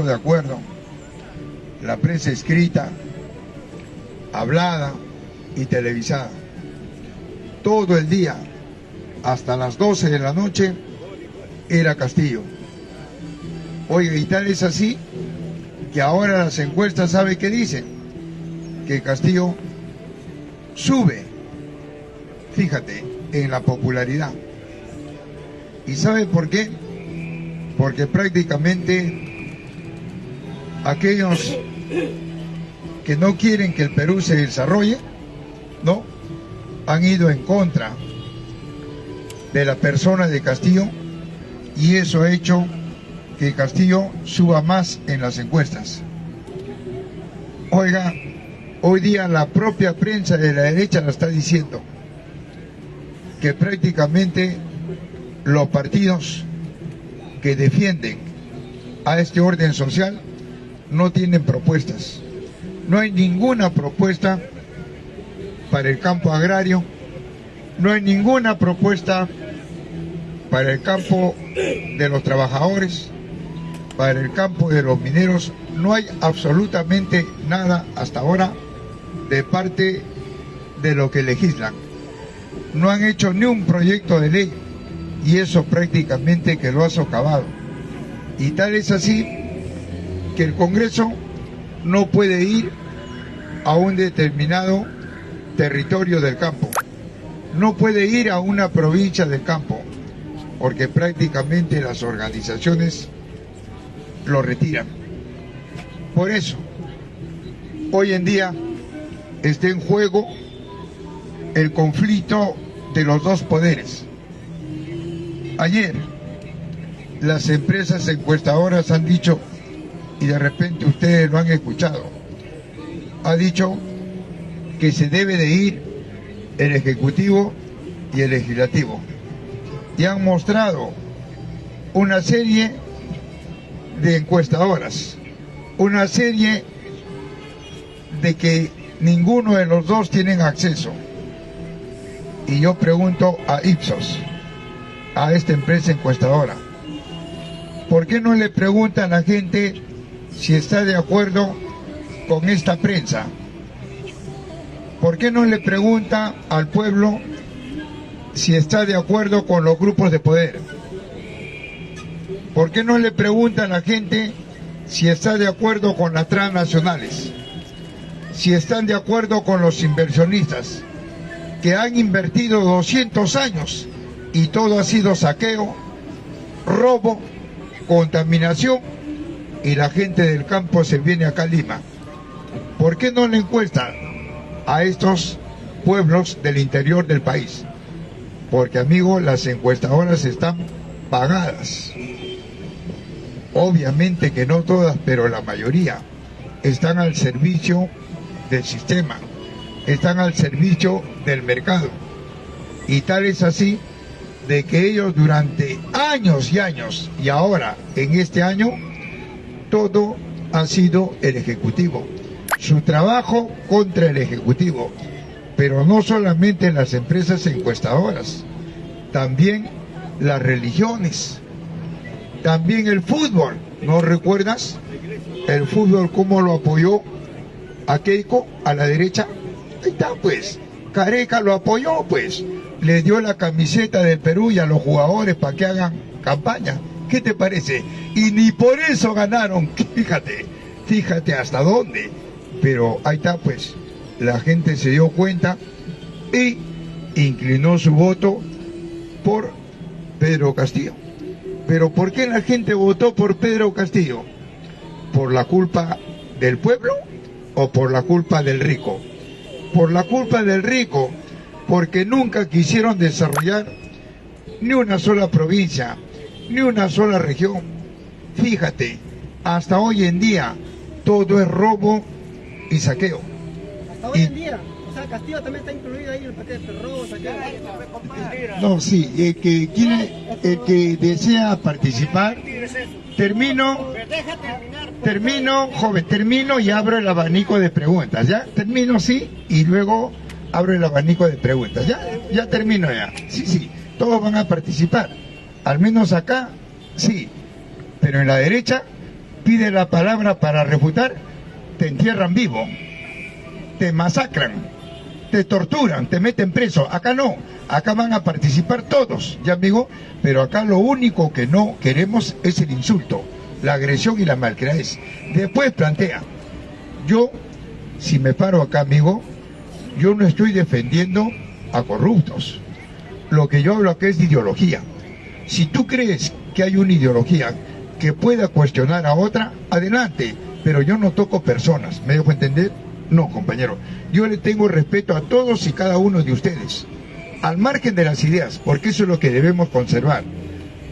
de acuerdo, la prensa escrita, hablada y televisada. Todo el día, hasta las 12 de la noche, era Castillo. Oiga, y tal es así que ahora las encuestas, ¿sabe qué dicen? Que Castillo sube, fíjate, en la popularidad. ¿Y sabe por qué? Porque prácticamente aquellos que no quieren que el Perú se desarrolle, ¿no?, han ido en contra de la persona de Castillo, y eso ha hecho que Castillo suba más en las encuestas. Oiga, hoy día la propia prensa de la derecha la está diciendo, que prácticamente los partidos que defienden a este orden social no tienen propuestas. No hay ninguna propuesta para el campo agrario, no hay ninguna propuesta para el campo de los trabajadores, para el campo de los mineros. No hay absolutamente nada hasta ahora de parte de lo que legislan. No han hecho ni un proyecto de ley, y eso prácticamente que lo ha socavado. Y tal es así que el Congreso no puede ir a un determinado territorio del campo, no puede ir a una provincia del campo, porque prácticamente las organizaciones lo retiran. Por eso, hoy en día está en juego el conflicto de los dos poderes. Ayer, las empresas encuestadoras han dicho, y de repente ustedes lo han escuchado, ha dicho que se debe de ir el Ejecutivo y el Legislativo. Y han mostrado una serie de encuestadoras, una serie de que ninguno de los dos tienen acceso. Y yo pregunto a Ipsos, a esta empresa encuestadora, ¿por qué no le preguntan a la gente si está de acuerdo con esta prensa? ¿Por qué no le pregunta al pueblo si está de acuerdo con los grupos de poder? ¿Por qué no le pregunta a la gente si está de acuerdo con las transnacionales? Si están de acuerdo con los inversionistas que han invertido 200 años y todo ha sido saqueo, robo, contaminación, y la gente del campo se viene acá a Lima. ¿Por qué no le encuestan a estos pueblos del interior del país? Porque, amigo, las encuestadoras están pagadas. Obviamente que no todas, pero la mayoría están al servicio del sistema, están al servicio del mercado. Y tal es así de que ellos durante años y años, y ahora en este año, todo ha sido el Ejecutivo, su trabajo contra el Ejecutivo. Pero no solamente las empresas encuestadoras, también las religiones, también el fútbol. ¿No recuerdas el fútbol cómo lo apoyó a Keiko, a la derecha? Ahí está, pues, Careca lo apoyó, pues, le dio la camiseta del Perú y a los jugadores para que hagan campaña. ¿Qué te parece? Y ni por eso ganaron, fíjate hasta dónde. Pero ahí está, pues, la gente se dio cuenta y inclinó su voto por Pedro Castillo. ¿Pero por qué la gente votó por Pedro Castillo? ¿Por la culpa del pueblo o por la culpa del rico? Por la culpa del rico, porque nunca quisieron desarrollar ni una sola provincia, ni una sola región. Fíjate, hasta hoy en día todo es robo y saqueo. Hasta hoy en día, o sea, Castillo también está incluido ahí en el paquete de robo, saqueo. No, sí, el que desea participar, termino, joven, termino y abro el abanico de preguntas, ¿ya? Termino, sí, y luego abro el abanico de preguntas, ya termino ya. Sí, todos van a participar, al menos acá, sí, pero en la derecha pide la palabra para refutar, te entierran vivo, te masacran, te torturan, te meten preso. Acá no, acá van a participar todos, ya amigo, pero acá lo único que no queremos es el insulto, la agresión y la malcriadez. Después plantea, yo, si me paro acá, amigo, yo no estoy defendiendo a corruptos. Lo que yo hablo acá es de ideología. Si tú crees que hay una ideología que pueda cuestionar a otra, adelante, pero yo no toco personas, ¿me dejo entender? No, compañero, yo le tengo respeto a todos y cada uno de ustedes, al margen de las ideas, porque eso es lo que debemos conservar.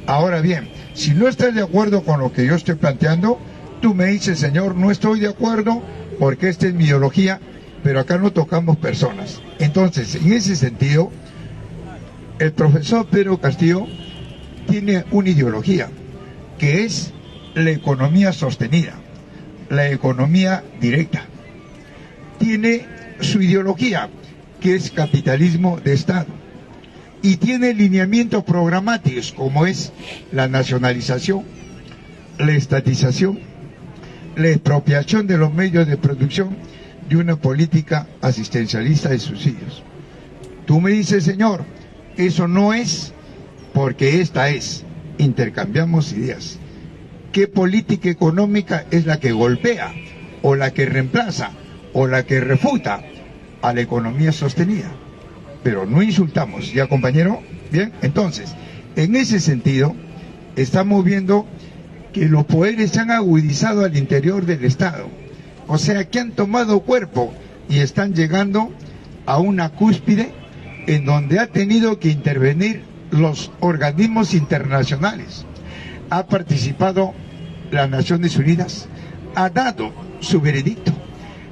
Ahora bien, si no estás de acuerdo con lo que yo estoy planteando, tú me dices, señor, no estoy de acuerdo porque esta es mi ideología, pero acá no tocamos personas. Entonces, en ese sentido, el profesor Pedro Castillo tiene una ideología, que es la economía sostenida, la economía directa. Tiene su ideología, que es capitalismo de Estado, y tiene lineamientos programáticos, como es la nacionalización, la estatización, la expropiación de los medios de producción y una política asistencialista de subsidios. Tú me dices, señor, eso no es, porque esta es. Intercambiamos ideas. ¿Qué política económica es la que golpea, o la que reemplaza, o la que refuta a la economía sostenida? Pero no insultamos, ¿ya, compañero? Bien, entonces, en ese sentido, estamos viendo que los poderes se han agudizado al interior del Estado. O sea, que han tomado cuerpo y están llegando a una cúspide en donde ha tenido que intervenir los organismos internacionales. Ha participado las Naciones Unidas, ha dado su veredicto.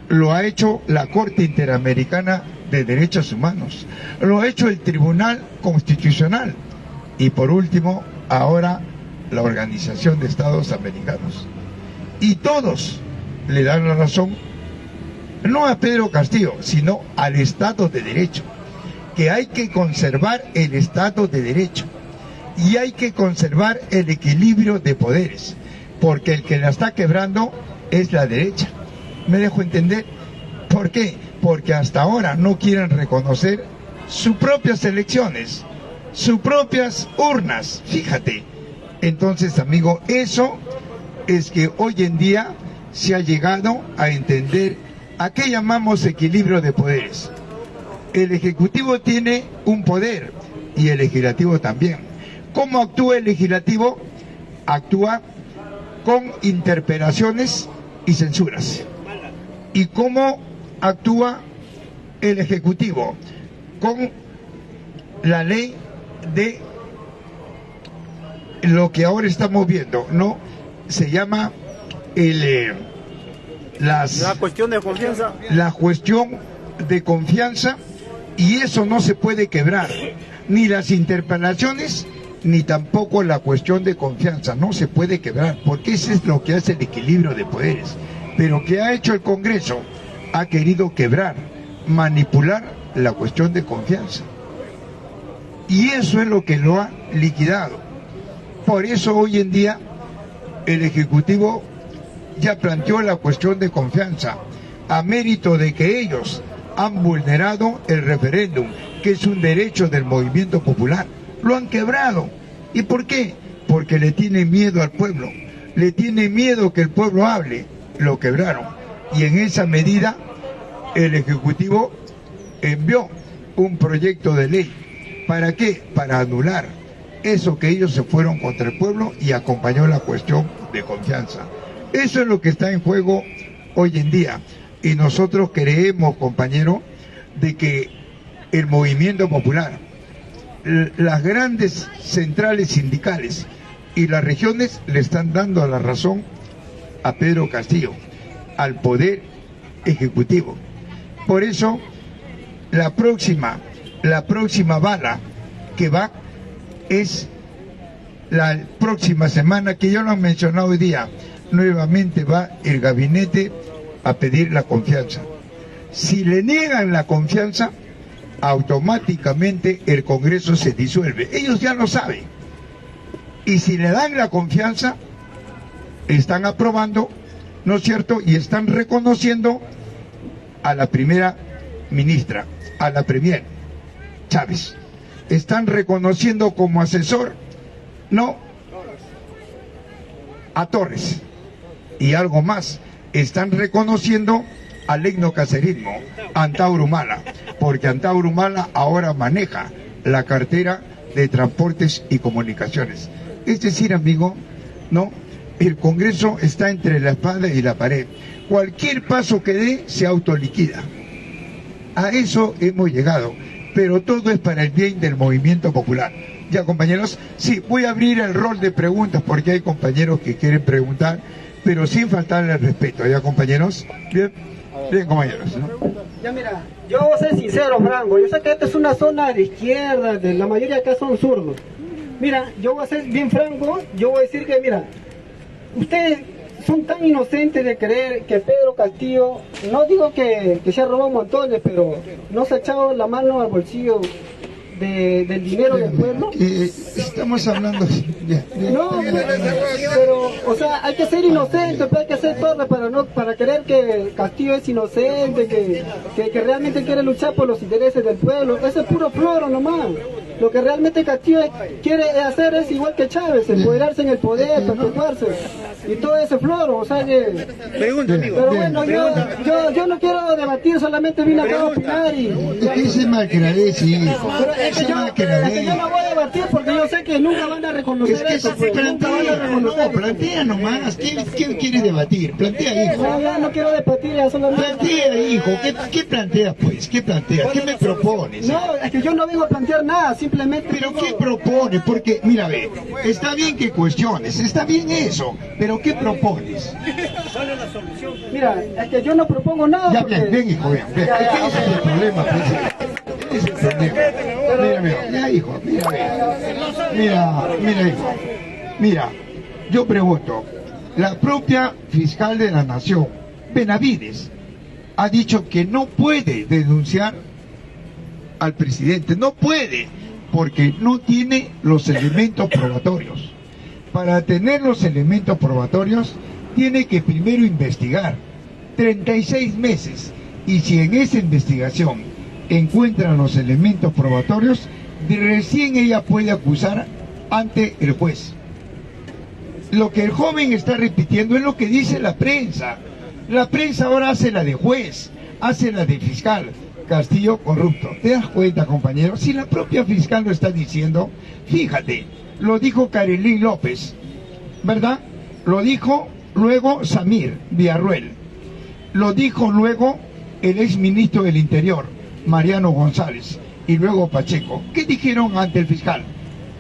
Lo ha hecho la Corte Interamericana de Derechos Humanos, lo ha hecho el Tribunal Constitucional y por último, ahora la Organización de Estados Americanos. Y todos le dan la razón, no a Pedro Castillo, sino al Estado de Derecho, que hay que conservar el Estado de Derecho y hay que conservar el equilibrio de poderes, porque el que la está quebrando es la derecha. ¿Me dejo entender? ¿Por qué? Porque hasta ahora no quieren reconocer sus propias elecciones, sus propias urnas, fíjate. Entonces, amigo, eso es que hoy en día se ha llegado a entender a qué llamamos equilibrio de poderes. El Ejecutivo tiene un poder y el Legislativo también. ¿Cómo actúa el Legislativo? Actúa con interpelaciones y censuras. ¿Y cómo actúa el Ejecutivo? Con la ley de lo que ahora estamos viendo, ¿no? Se llama la cuestión de confianza. La cuestión de confianza, y eso no se puede quebrar, ni las interpelaciones, ni tampoco la cuestión de confianza, no se puede quebrar, porque eso es lo que hace el equilibrio de poderes. Pero ¿qué ha hecho el Congreso? Ha querido quebrar, manipular la cuestión de confianza. Y eso es lo que lo ha liquidado. Por eso hoy en día el Ejecutivo ya planteó la cuestión de confianza, a mérito de que ellos han vulnerado el referéndum, que es un derecho del movimiento popular. Lo han quebrado. ¿Y por qué? Porque le tienen miedo al pueblo, le tiene miedo que el pueblo hable. Lo quebraron. Y en esa medida el Ejecutivo envió un proyecto de ley. ¿Para qué? Para anular eso que ellos se fueron contra el pueblo y acompañó la cuestión de confianza. Eso es lo que está en juego hoy en día. Y nosotros creemos, compañero, de que el movimiento popular, las grandes centrales sindicales y las regiones le están dando la razón a Pedro Castillo, al Poder Ejecutivo. Por eso, la próxima bala que va es la próxima semana, que ya lo han mencionado hoy día, nuevamente va el gabinete a pedir la confianza. Si le niegan la confianza, automáticamente el Congreso se disuelve. Ellos ya lo saben. Y si le dan la confianza, están aprobando, ¿no es cierto? Y están reconociendo a la primera ministra, a la premier Chávez. Están reconociendo como asesor, no, a Torres. Y algo más, están reconociendo al etnocacerismo, Antauro Humala, porque Antauro Humala ahora maneja la cartera de Transportes y Comunicaciones. Es decir, amigo, ¿no? El Congreso está entre la espada y la pared. Cualquier paso que dé se autoliquida. A eso hemos llegado, pero todo es para el bien del movimiento popular. Ya, compañeros, sí, voy a abrir el rol de preguntas porque hay compañeros que quieren preguntar, pero sin faltarle el respeto. ¿Ya, compañeros? Bien, bien, compañeros, ¿no? Ya mira, yo voy a ser sincero, Franco, yo sé que esta es una zona de izquierda, de la mayoría acá son zurdos. Mira, yo voy a ser bien franco, yo voy a decir que, mira, ustedes son tan inocentes de creer que Pedro Castillo, no digo que se ha robado montones, pero no se ha echado la mano al bolsillo del dinero del pueblo. Estamos hablando... Ya. No, pero, o sea, hay que ser inocente, pero hay que ser torre para creer que Castillo es inocente, que realmente quiere luchar por los intereses del pueblo. Ese es puro floro nomás. Lo que realmente Castillo quiere hacer es igual que Chávez, empoderarse en el poder, perpetuarse. Y todo ese floro, o sea que... Pregunta, amigo. Pero bueno, yo no quiero debatir, solamente vine acá a opinar y... Ese malagradece, hijo. Es que yo no voy a debatir porque yo sé que nunca van a reconocer eso. Pues, nunca van a reconocer. Plantea nomás. ¿Qué quiere debatir? Plantea, hijo. No, ya no quiero debatir, ya solamente... Plantea, hijo. ¿Qué planteas, pues? ¿Qué planteas? ¿Qué me propones? No, es que yo no vengo a plantear nada, simplemente... ¿Pero qué propones? Porque, mira, ve, está bien que cuestiones, está bien eso, pero ¿qué propones? Mira, es que yo no propongo nada Ya, porque... bien, hijo, bien. Es que ese es el problema, pues. Ese es el problema. Mira, amigo, ya, hijo, mira, hijo. Mira, yo pregunto, la propia fiscal de la Nación, Benavides, ha dicho que no puede denunciar al presidente, no puede, porque no tiene los elementos probatorios. Para tener los elementos probatorios, tiene que primero investigar 36 meses, y si en esa investigación encuentran los elementos probatorios, recién ella puede acusar ante el juez. Lo que el joven está repitiendo es lo que dice la prensa. La prensa ahora hace la de juez, hace la de fiscal. Castillo corrupto. ¿Te das cuenta, compañero? Si la propia fiscal lo está diciendo, fíjate, lo dijo Karelín López, ¿verdad? Lo dijo luego Samir Villarruel, lo dijo luego el exministro del Interior, Mariano González, y luego Pacheco. ¿Qué dijeron ante el fiscal?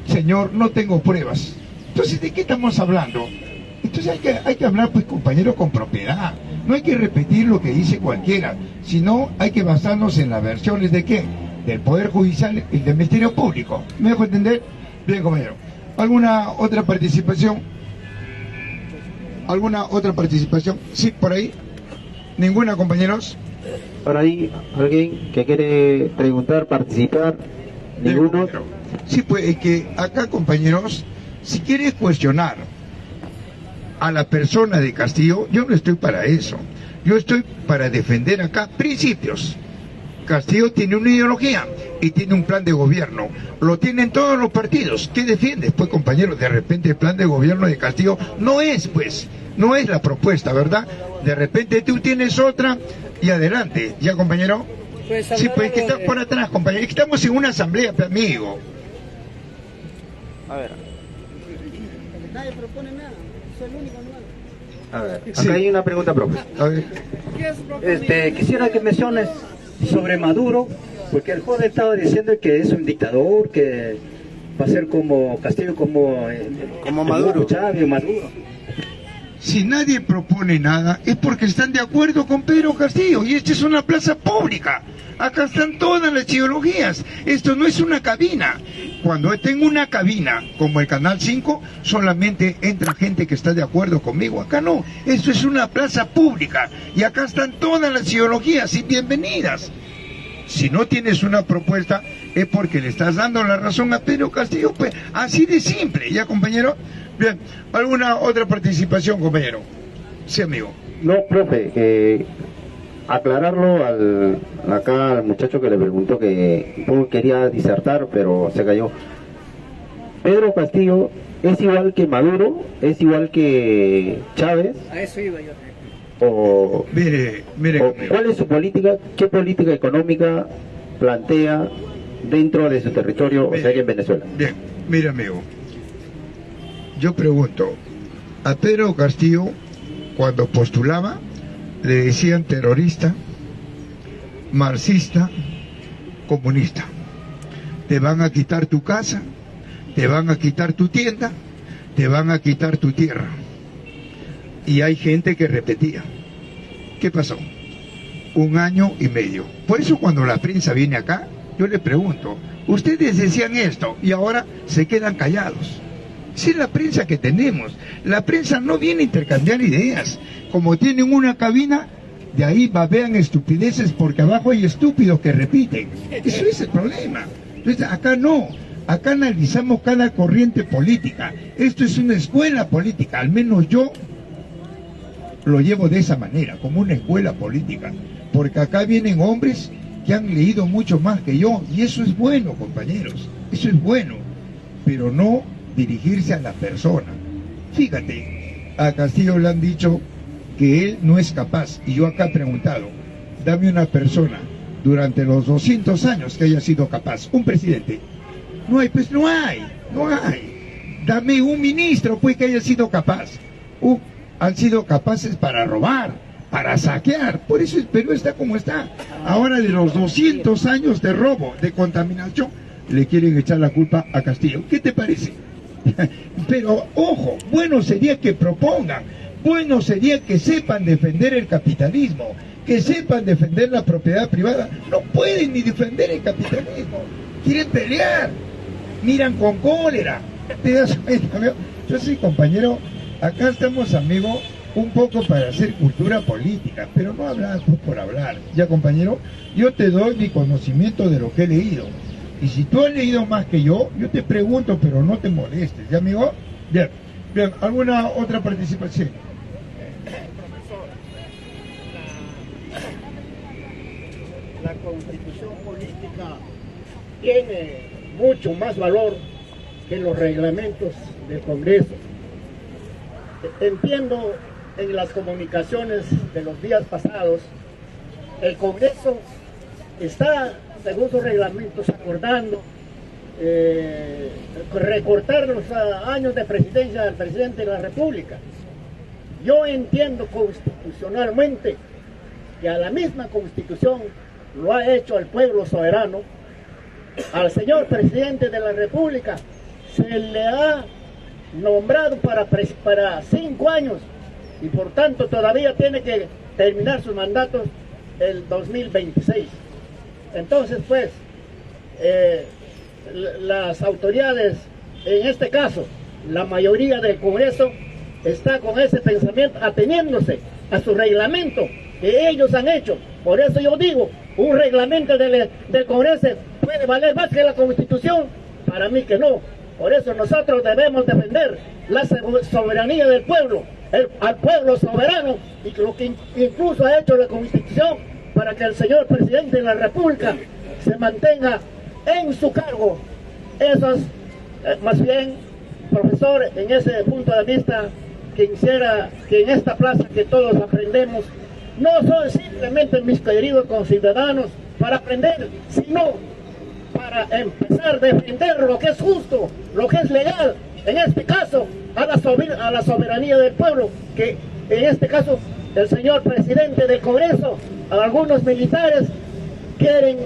Señor, no tengo pruebas. Entonces, ¿de qué estamos hablando? Entonces hay que hablar, pues, compañero, con propiedad. No hay que repetir lo que dice cualquiera, sino hay que basarnos en las versiones de ¿qué? Del Poder Judicial y del Ministerio Público. ¿Me dejo entender? Bien, compañero. ¿Alguna otra participación? ¿Alguna otra participación? Sí, por ahí. ¿Ninguna, compañeros? Por ahí, alguien que quiere preguntar, participar. ¿Ninguno? Sí, pues es que acá, compañeros, si quieres cuestionar a la persona de Castillo, yo no estoy para eso. Yo estoy para defender acá principios. Castillo tiene una ideología y tiene un plan de gobierno. Lo tienen todos los partidos. ¿Qué defiendes? Pues, compañero, de repente el plan de gobierno de Castillo no es, pues, no es la propuesta, ¿verdad? De repente tú tienes otra y adelante. ¿Ya, compañero? Sí, pues que estás por atrás, compañero. Estamos en una asamblea, amigo. A ver. Nadie propone nada, soy el único nuevo. A ver, acá Sí. hay una pregunta propia. A ver. Quisiera que menciones sobre Maduro, porque el joven estaba diciendo que es un dictador, que va a ser como Castillo, como Maduro. Chávez, Maduro. Si nadie propone nada es porque están de acuerdo con Pedro Castillo, y esta es una plaza pública. Acá están todas las ideologías. Esto no es una cabina. Cuando tengo una cabina como el Canal 5, solamente entra gente que está de acuerdo conmigo. Acá no. Esto es una plaza pública y acá están todas las ideologías, y bienvenidas. Si no tienes una propuesta es porque le estás dando la razón a Pedro Castillo, pues así de simple. ¿Ya, compañero? Bien, ¿alguna otra participación, compañero? Sí, amigo. No, profe, aclararlo acá al muchacho que le preguntó que un poco quería disertar, pero se cayó. Pedro Castillo es igual que Maduro, es igual que Chávez. A eso iba yo. O, Mire, o ¿cuál es su política? ¿Qué política económica plantea dentro de su territorio, o sea, aquí en Venezuela? Bien, mire, amigo. Yo pregunto, a Pedro Castillo, cuando postulaba, le decían terrorista, marxista, comunista. Te van a quitar tu casa, te van a quitar tu tienda, te van a quitar tu tierra. Y hay gente que repetía. ¿Qué pasó? 1 año y medio. Por eso cuando la prensa viene acá, yo le pregunto, ustedes decían esto y ahora se quedan callados. Esa es la prensa que tenemos. La prensa no viene a intercambiar ideas. Como tienen una cabina, de ahí babean estupideces porque abajo hay estúpidos que repiten. Eso es el problema. Entonces, acá no. Acá analizamos cada corriente política. Esto es una escuela política. Al menos yo lo llevo de esa manera, como una escuela política. Porque acá vienen hombres que han leído mucho más que yo. Y eso es bueno, compañeros. Eso es bueno. Pero no dirigirse a la persona. Fíjate, a Castillo le han dicho que él no es capaz, y yo acá he preguntado, dame una persona durante los 200 años que haya sido capaz, un presidente. No hay, pues no hay. Dame un ministro pues que haya sido capaz. Han sido capaces para robar, para saquear, por eso el Perú está como está. Ahora de los 200 años de robo, de contaminación, le quieren echar la culpa a Castillo. ¿Qué te parece? Pero ojo, bueno sería que propongan, bueno sería que sepan defender el capitalismo, que sepan defender la propiedad privada. No pueden ni defender el capitalismo, quieren pelear, miran con cólera. ¿Te das cuenta, amigo? Yo soy compañero, acá estamos, amigo, un poco para hacer cultura política, pero no hablar por hablar. Ya, compañero, yo te doy mi conocimiento de lo que he leído. Y si tú has leído más que yo te pregunto, pero no te molestes, ¿ya, amigo? Bien, bien, ¿alguna otra participación? Profesor, la constitución política tiene mucho más valor que los reglamentos del Congreso. Entiendo en las comunicaciones de los días pasados, el Congreso está, según sus reglamentos, acordando recortar los años de presidencia del presidente de la República. Yo entiendo constitucionalmente que a la misma Constitución lo ha hecho el pueblo soberano. Al señor presidente de la República se le ha nombrado para 5 años y por tanto todavía tiene que terminar sus mandatos el 2026. Entonces, pues, las autoridades, en este caso, la mayoría del Congreso, está con ese pensamiento, ateniéndose a su reglamento que ellos han hecho. Por eso yo digo, un reglamento del Congreso puede valer más que la Constitución. Para mí que no. Por eso nosotros debemos defender la soberanía del pueblo, al pueblo soberano, y lo que incluso ha hecho la Constitución para que el señor presidente de la República se mantenga en su cargo. Eso es, más bien, profesor, en ese punto de vista, quisiera que en esta plaza que todos aprendemos, no son simplemente, mis queridos conciudadanos, para aprender, sino para empezar a defender lo que es justo, lo que es legal, en este caso, a la soberanía del pueblo, que en este caso el señor presidente del Congreso, algunos militares quieren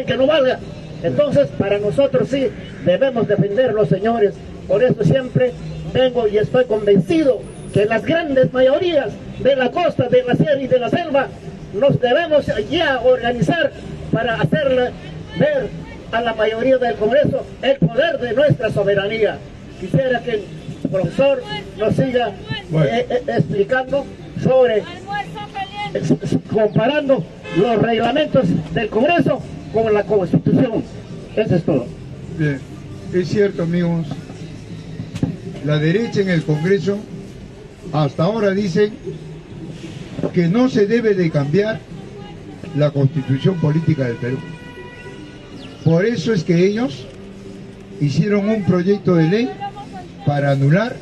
que no valga. Entonces, para nosotros sí debemos defenderlo, señores. Por eso siempre vengo y estoy convencido que las grandes mayorías de la costa, de la sierra y de la selva nos debemos ya organizar para hacerle ver a la mayoría del Congreso el poder de nuestra soberanía. Quisiera que el profesor nos siga explicando sobre, comparando los reglamentos del Congreso con la Constitución. Eso es todo. Bien, es cierto, amigos, la derecha en el Congreso hasta ahora dicen que no se debe de cambiar la constitución política del Perú. Por eso es que ellos hicieron un proyecto de ley para anular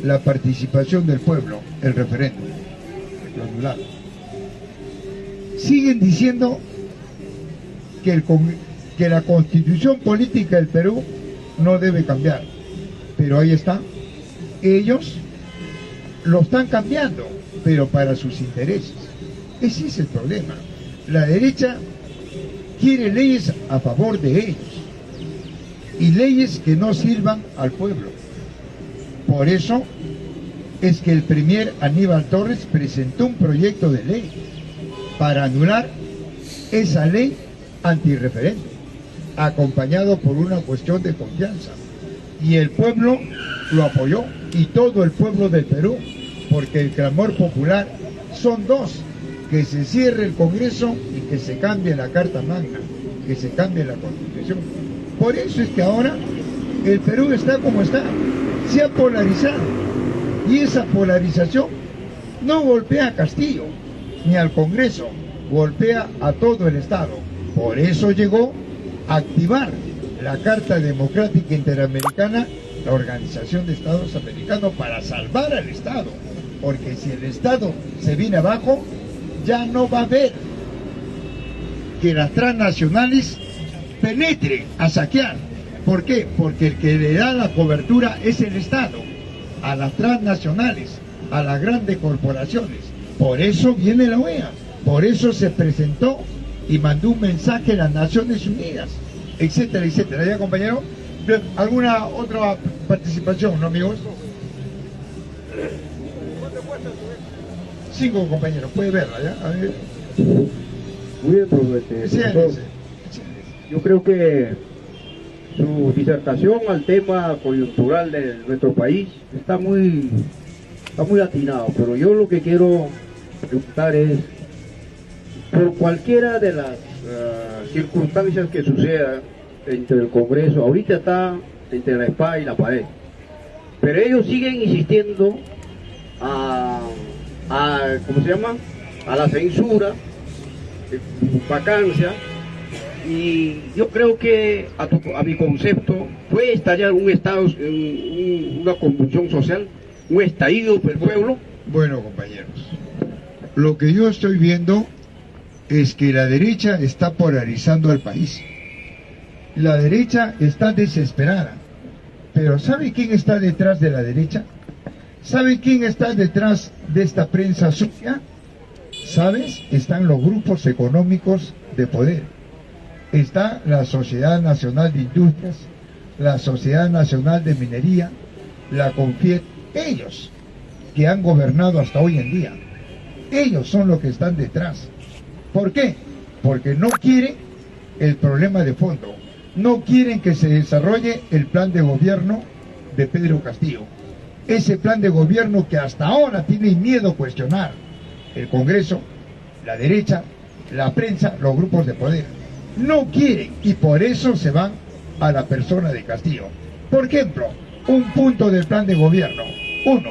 la participación del pueblo, el referéndum. Lo anularon. Siguen diciendo que la constitución política del Perú no debe cambiar. Pero ahí está. Ellos lo están cambiando, pero para sus intereses. Ese es el problema. La derecha quiere leyes a favor de ellos y leyes que no sirvan al pueblo. Por eso es que el premier Aníbal Torres presentó un proyecto de ley para anular esa ley antirreferéndum, acompañado por una cuestión de confianza. Y el pueblo lo apoyó, y todo el pueblo del Perú, porque el clamor popular son dos: que se cierre el Congreso y que se cambie la Carta Magna, que se cambie la Constitución. Por eso es que ahora el Perú está como está, se ha polarizado, y esa polarización no golpea a Castillo ni al Congreso, golpea a todo el Estado. Por eso llegó a activar la Carta Democrática Interamericana, la Organización de Estados Americanos, para salvar al Estado, porque si el Estado se viene abajo, ya no va a haber que las transnacionales penetren a saquear. ¿Por qué? Porque el que le da la cobertura es el Estado, a las transnacionales, a las grandes corporaciones. Por eso viene la OEA, por eso se presentó y mandó un mensaje a las Naciones Unidas, etcétera, etcétera. ¿Ya, compañero? ¿Alguna otra participación, no, amigos? 5, compañeros, puede verla, ¿ya? A ver. Muy bien, profesor. Yo creo que su disertación al tema coyuntural de nuestro país está muy atinado, pero yo lo que quiero preguntar es, por cualquiera de las circunstancias que sucedan entre el Congreso, ahorita está entre la espada y la pared, pero ellos siguen insistiendo a ¿cómo se llama?, a la censura, vacancia, y yo creo que a mi concepto puede estallar un estado, una convulsión social, un estallido del pueblo. Bueno, compañeros, lo que yo estoy viendo es que la derecha está polarizando al país. La derecha está desesperada. Pero ¿sabe quién está detrás de la derecha? ¿Sabe quién está detrás de esta prensa sucia? ¿Sabes? Están los grupos económicos de poder. Está la Sociedad Nacional de Industrias, la Sociedad Nacional de Minería, la CONFIET, ellos que han gobernado hasta hoy en día. Ellos son los que están detrás. ¿Por qué? Porque no quieren el problema de fondo. No quieren que se desarrolle el plan de gobierno de Pedro Castillo. Ese plan de gobierno que hasta ahora tiene miedo a cuestionar el Congreso, la derecha, la prensa, los grupos de poder. No quieren, y por eso se van a la persona de Castillo. Por ejemplo, un punto del plan de gobierno. 1.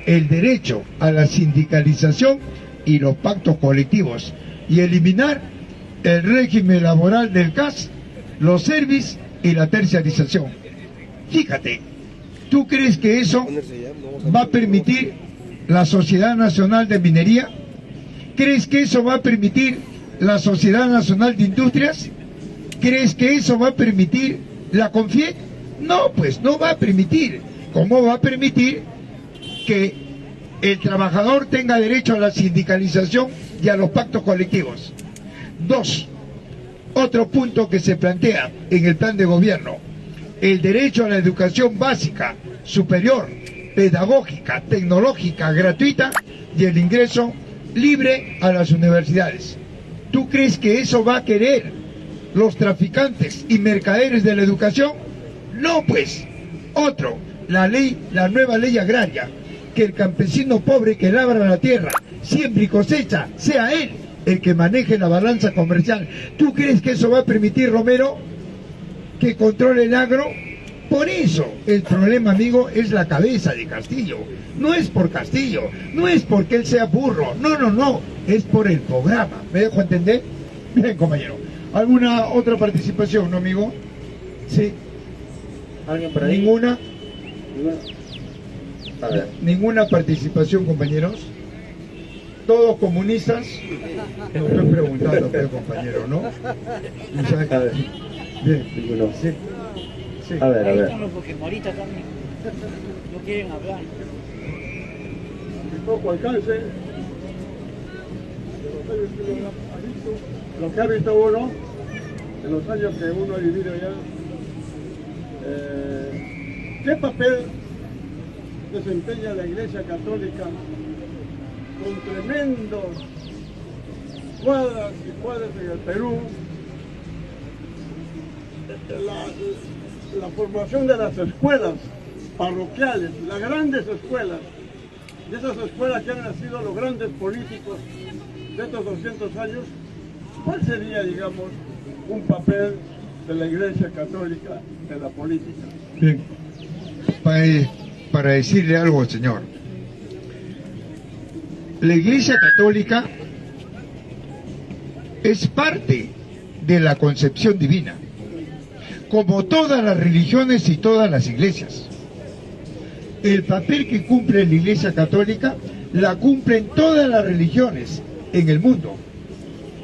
El derecho a la sindicalización y los pactos colectivos, y eliminar el régimen laboral del CAS, los servicios y la terciarización. Fíjate, ¿tú crees que eso va a permitir la Sociedad Nacional de Minería? ¿Crees que eso va a permitir la Sociedad Nacional de Industrias? ¿Crees que eso va a permitir la CONFIET? No, pues no va a permitir. ¿Cómo va a permitir que el trabajador tenga derecho a la sindicalización y a los pactos colectivos? 2. Otro punto que se plantea en el plan de gobierno: el derecho a la educación básica, superior, pedagógica, tecnológica, gratuita, y el ingreso libre a las universidades. ¿Tú crees que eso va a querer los traficantes y mercaderes de la educación? No, pues. Otro, la nueva ley agraria, que el campesino pobre que labra la tierra, siembra y cosecha, sea él el que maneje la balanza comercial. ¿Tú crees que eso va a permitir, Romero, que controle el agro? Por eso el problema, amigo, es la cabeza de Castillo. No es por Castillo, no es porque él sea burro, no, es por el programa. ¿Me dejo entender? Bien, compañero. ¿Alguna otra participación, no, amigo? Sí. ¿Alguien por ahí? ¿Ninguna? A ver. ¿Ninguna participación, compañeros? ¿Todos comunistas? Lo estoy preguntando, pero, compañero, ¿no? A ver. Bien. Ninguno. Sí. Sí. A ver, a ver. Porque ahorita también no quieren hablar. Poco alcance de lo que ha visto uno en los años que uno ha vivido ya. ¿Qué papel desempeña la Iglesia Católica con tremendos cuadras y cuadras en el Perú? La formación de las escuelas parroquiales, las grandes escuelas, de esas escuelas que han nacido los grandes políticos de estos 200 años, ¿cuál sería, digamos, un papel de la Iglesia Católica en la política? Bien. Para decirle algo, señor. La Iglesia Católica es parte de la concepción divina, como todas las religiones y todas las iglesias. El papel que cumple la Iglesia Católica la cumplen todas las religiones en el mundo,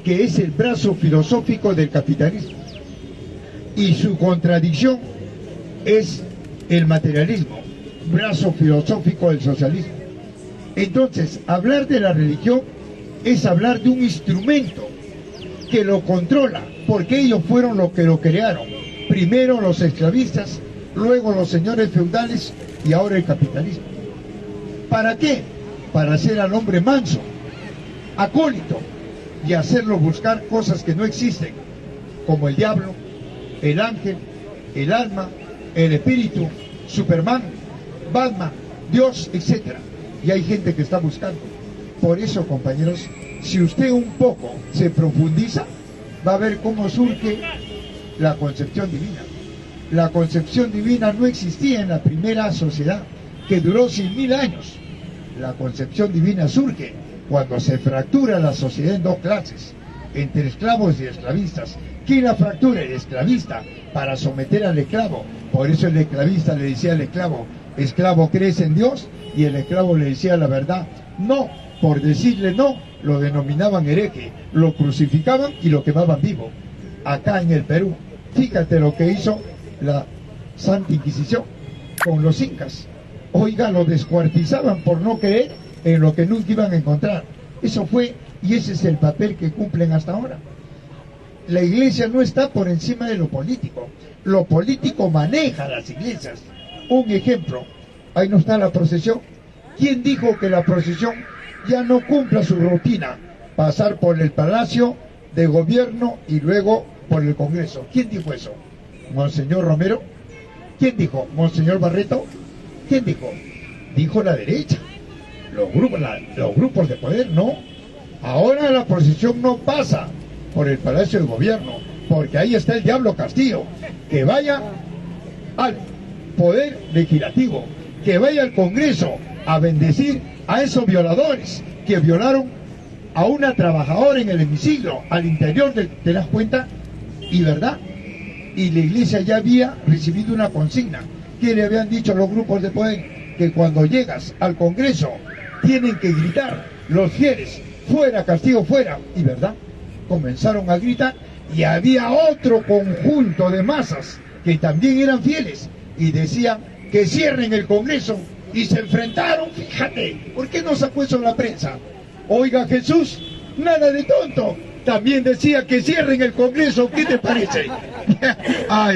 que es el brazo filosófico del capitalismo. Y su contradicción es el materialismo, brazo filosófico del socialismo. Entonces, hablar de la religión es hablar de un instrumento que lo controla, porque ellos fueron los que lo crearon. Primero los esclavistas, luego los señores feudales y ahora el capitalismo. ¿Para qué? Para hacer al hombre manso, acólito, y hacerlo buscar cosas que no existen, como el diablo, el ángel, el alma, el espíritu, Superman, Batman, Dios, etc. Y hay gente que está buscando. Por eso, compañeros, si usted un poco se profundiza, va a ver cómo surge la concepción divina. La concepción divina no existía en la primera sociedad, que duró 100.000 años. La concepción divina surge cuando se fractura la sociedad en dos clases, entre esclavos y esclavistas. ¿Quién la fractura? El esclavista, para someter al esclavo. Por eso el esclavista le decía al esclavo: esclavo, ¿crees en Dios? Y el esclavo le decía la verdad. No, por decirle no, lo denominaban hereje, lo crucificaban y lo quemaban vivo. Acá en el Perú, fíjate lo que hizo la Santa Inquisición con los incas. Oiga, lo descuartizaban por no creer en lo que nunca iban a encontrar. Eso fue, y ese es el papel que cumplen hasta ahora. La iglesia no está por encima de lo político. Lo político maneja las iglesias. Un ejemplo, ahí no está la procesión. ¿Quién dijo que la procesión ya no cumpla su rutina? Pasar por el Palacio de Gobierno y luego por el Congreso. ¿Quién dijo eso? ¿Monseñor Romero? ¿Quién dijo? ¿Monseñor Barreto? ¿Quién dijo? Dijo la derecha. Los grupos de poder no. Ahora la procesión no pasa por el Palacio de Gobierno, porque ahí está el diablo Castillo. Que vaya al Poder Legislativo, que vaya al Congreso a bendecir a esos violadores que violaron a una trabajadora en el hemiciclo, al interior ¿te das cuenta? Y verdad, y la iglesia ya había recibido una consigna. ¿Qué le habían dicho los grupos de poder? Que cuando llegas al Congreso tienen que gritar los fieles: fuera Castillo, fuera. Y verdad, comenzaron a gritar, y había otro conjunto de masas que también eran fieles y decían que cierren el Congreso, y se enfrentaron. Fíjate, ¿por qué no sacó eso en la prensa? Oiga, Jesús, nada de tonto, también decía que cierren el Congreso. ¿Qué te parece? Ay,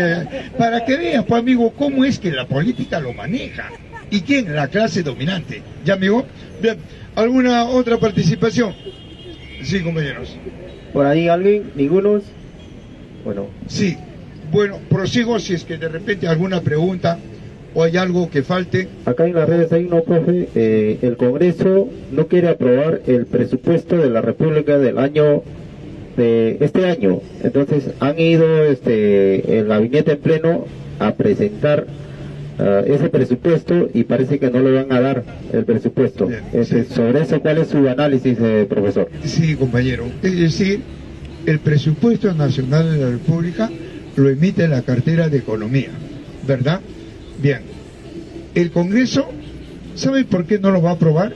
para que vean, pues, amigo, cómo es que la política lo maneja. ¿Y quién? La clase dominante. ¿Ya, amigo? Bien. ¿Alguna otra participación? Sí, compañeros. ¿Por ahí alguien? ¿Ninguno? Bueno. Sí. Bueno, prosigo si es que de repente alguna pregunta o hay algo que falte. Acá en las redes hay uno, profe. El Congreso no quiere aprobar el presupuesto de la República del año de este año. Entonces han ido el gabinete en pleno a presentar ese presupuesto y parece que no le van a dar el presupuesto. Bien, sí. Sobre eso, ¿cuál es su análisis, profesor? Sí, compañero. Es decir, el presupuesto nacional de la República lo emite la cartera de Economía, ¿verdad? Bien. El Congreso, ¿sabe por qué no lo va a aprobar?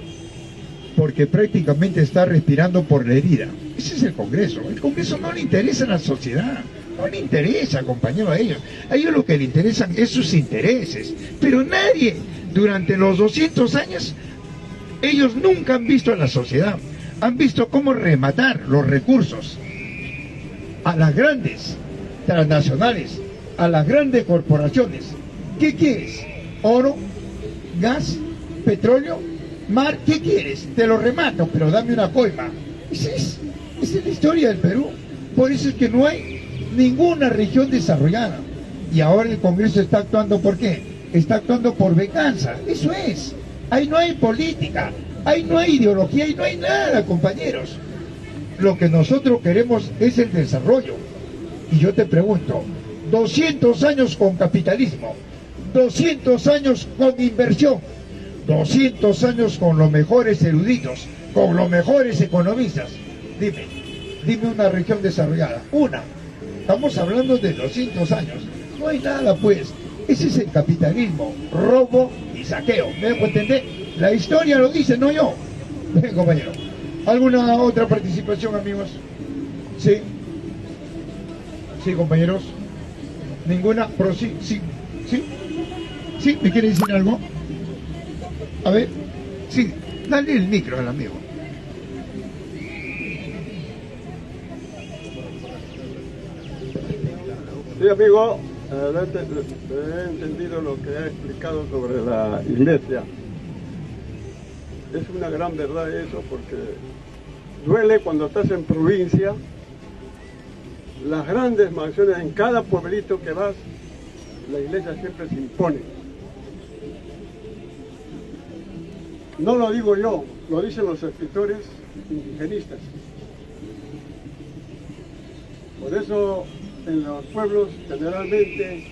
Porque prácticamente está respirando por la herida. Ese es el Congreso. El Congreso no le interesa a la sociedad. No le interesa, compañero, a ellos. A ellos lo que le interesan es sus intereses. Pero nadie, durante los 200 años, ellos nunca han visto a la sociedad. Han visto cómo rematar los recursos a las grandes transnacionales, a las grandes corporaciones. ¿Qué quieres? ¿Oro? ¿Gas? ¿Petróleo? ¿Mar? ¿Qué quieres? Te lo remato, pero dame una coima. Esa es la historia del Perú. Por eso es que no hay ninguna región desarrollada. Y ahora el Congreso está actuando ¿por qué? Está actuando por venganza. Eso es. Ahí no hay política, ahí no hay ideología, ahí no hay nada, compañeros. Lo que nosotros queremos es el desarrollo. Y yo te pregunto, 200 años con capitalismo, 200 años con inversión, 200 años con los mejores eruditos, con los mejores economistas. Dime una región desarrollada, una. Estamos hablando de 200 años. No hay nada, pues. Ese es el capitalismo, robo y saqueo. ¿Me dejo entender? La historia lo dice, no yo. Ven, compañero. ¿Alguna otra participación, amigos? Sí. Sí, compañeros. ¿Ninguna? Pero sí, sí. ¿Sí? ¿Sí? ¿Me quiere decir algo? A ver. Sí. Dale el micro al amigo. Sí, amigo, he entendido lo que ha explicado sobre la iglesia. Es una gran verdad eso, porque duele cuando estás en provincia, las grandes mansiones, en cada pueblito que vas, la iglesia siempre se impone. No lo digo yo, lo dicen los escritores indigenistas. Por eso en los pueblos generalmente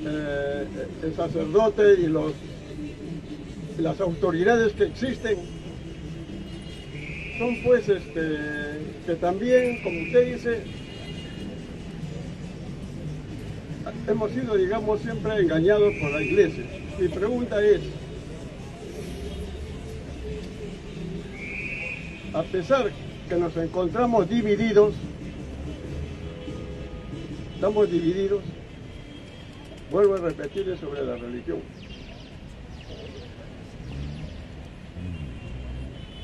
el sacerdote y las autoridades que existen son pues que también, como usted dice, hemos sido, digamos, siempre engañados por la iglesia. Mi pregunta es, a pesar que nos encontramos divididos, estamos divididos, vuelvo a repetir sobre la religión.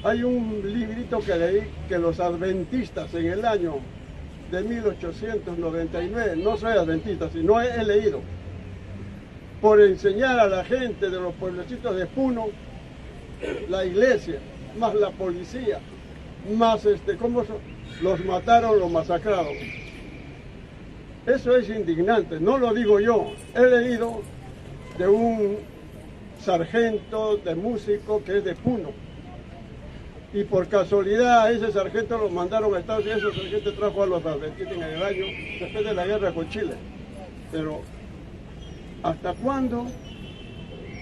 Hay un librito que leí que los adventistas en el año de 1899, no soy adventista, sino he leído, por enseñar a la gente de los pueblecitos de Puno, la iglesia, más la policía, más ¿cómo son? Los mataron, los masacraron. Eso es indignante, no lo digo yo, he leído de un sargento de músico que es de Puno, y por casualidad a ese sargento lo mandaron a Estados Unidos. Ese sargento trajo a los adventistas en el año después de la guerra con Chile. Pero ¿hasta cuándo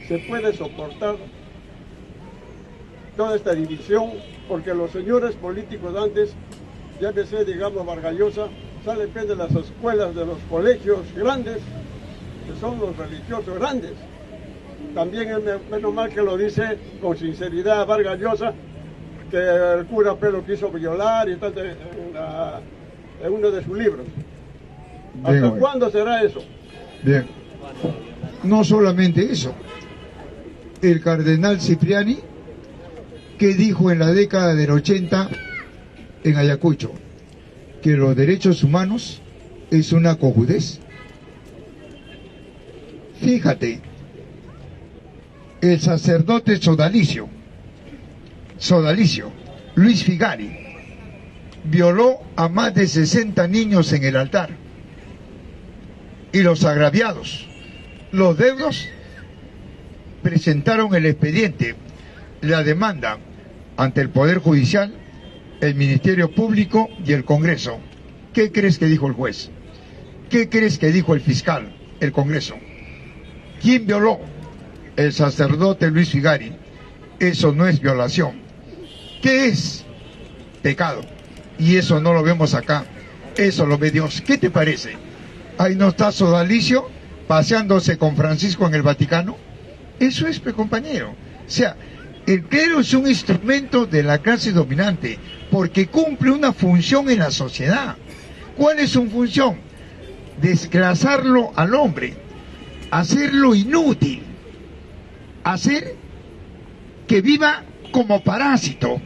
se puede soportar toda esta división? Porque los señores políticos antes, ya empecé, digamos, Vargas Llosa, salen de las escuelas, de los colegios grandes, que son los religiosos grandes. También es menos mal que lo dice con sinceridad Vargas Llosa, que el cura Pedro quiso violar y tal, en uno de sus libros. ¿Hasta cuándo será eso? Bien. No solamente eso. El cardenal Cipriani, que dijo en la década del 80 en Ayacucho, que los derechos humanos es una cojudez. Fíjate, el sacerdote sodalicio, Luis Figari, violó a más de 60 niños en el altar. Y los agraviados, los deudos, presentaron el expediente, la demanda ante el Poder Judicial, el Ministerio Público y el Congreso. ¿Qué crees que dijo el juez? ¿Qué crees que dijo el fiscal, el Congreso? ¿Quién violó? El sacerdote Luis Figari. Eso no es violación. ¿Qué es? Pecado. Y eso no lo vemos acá. Eso lo ve Dios. ¿Qué te parece? Ahí no está Sodalicio paseándose con Francisco en el Vaticano. Eso es, compañero. O sea, el clero es un instrumento de la clase dominante porque cumple una función en la sociedad. ¿Cuál es su función? Desgrasarlo al hombre, hacerlo inútil, hacer que viva como parásito,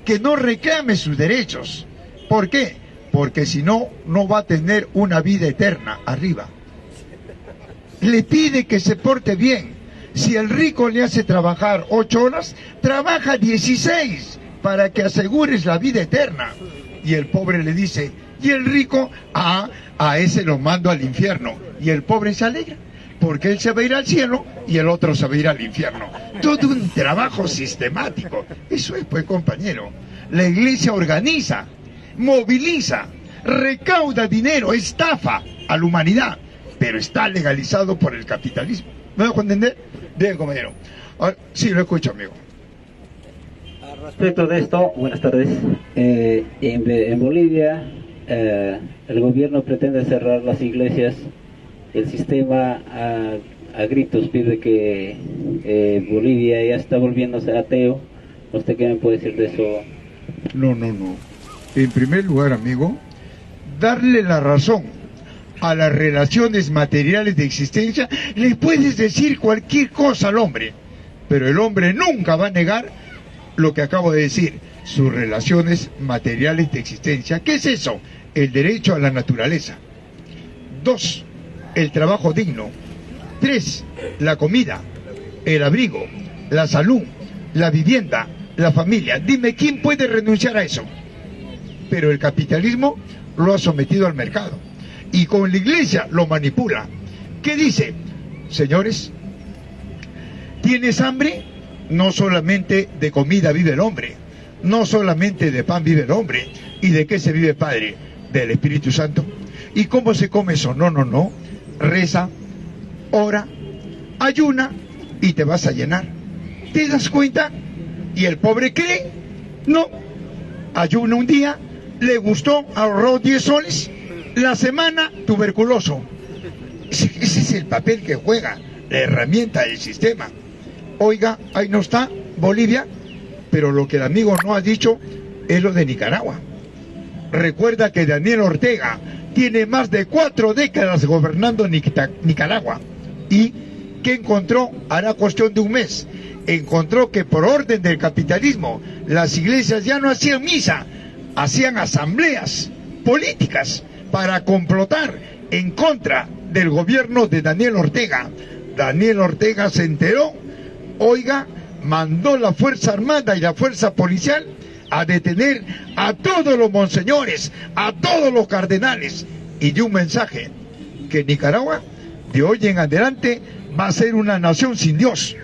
que no reclame sus derechos. ¿Por qué? Porque si no, no va a tener una vida eterna arriba. Le pide que se porte bien. Si el rico le hace trabajar 8 horas, trabaja 16 para que asegures la vida eterna. Y el pobre le dice, y el rico, a ese lo mando al infierno. Y el pobre se alegra, porque él se va a ir al cielo y el otro se va a ir al infierno. Todo un trabajo sistemático. Eso es, pues, compañero. La iglesia organiza, moviliza, recauda dinero, estafa a la humanidad, pero está legalizado por el capitalismo. ¿Me dejo entender? Bien, compañero. Sí, lo escucho, amigo. Respecto de esto, buenas tardes. En Bolivia, el gobierno pretende cerrar las iglesias. El sistema a gritos pide que Bolivia ya está volviéndose ateo. ¿Usted qué me puede decir de eso? No. En primer lugar, amigo, darle la razón a las relaciones materiales de existencia. Le puedes decir cualquier cosa al hombre, pero el hombre nunca va a negar lo que acabo de decir, sus relaciones materiales de existencia. ¿Qué es eso? El derecho a la naturaleza. 2, el trabajo digno. 3, la comida, el abrigo, la salud, la vivienda, la familia. Dime, ¿quién puede renunciar a eso? Pero el capitalismo lo ha sometido al mercado y con la iglesia lo manipula. ¿Qué dice? Señores, ¿tienes hambre? No solamente de comida vive el hombre, no solamente de pan vive el hombre. ¿Y de qué se vive, Padre? Del Espíritu Santo. ¿Y cómo se come eso? No. Reza, ora, ayuna y te vas a llenar. ¿Te das cuenta? ¿Y el pobre qué? No. Ayuna un día, le gustó, ahorró 10 soles, la semana tuberculoso. Ese es el papel que juega, la herramienta del sistema. Oiga, ahí no está Bolivia, pero lo que el amigo no ha dicho es lo de Nicaragua. Recuerda que Daniel Ortega tiene más de 4 décadas gobernando Nicaragua. ¿Y qué encontró? Hará cuestión de un mes. Encontró que por orden del capitalismo las iglesias ya no hacían misa, hacían asambleas políticas para complotar en contra del gobierno de Daniel Ortega. Daniel Ortega se enteró, oiga, mandó la Fuerza Armada y la Fuerza Policial a detener a todos los monseñores, a todos los cardenales, y dio un mensaje, que Nicaragua de hoy en adelante va a ser una nación sin Dios.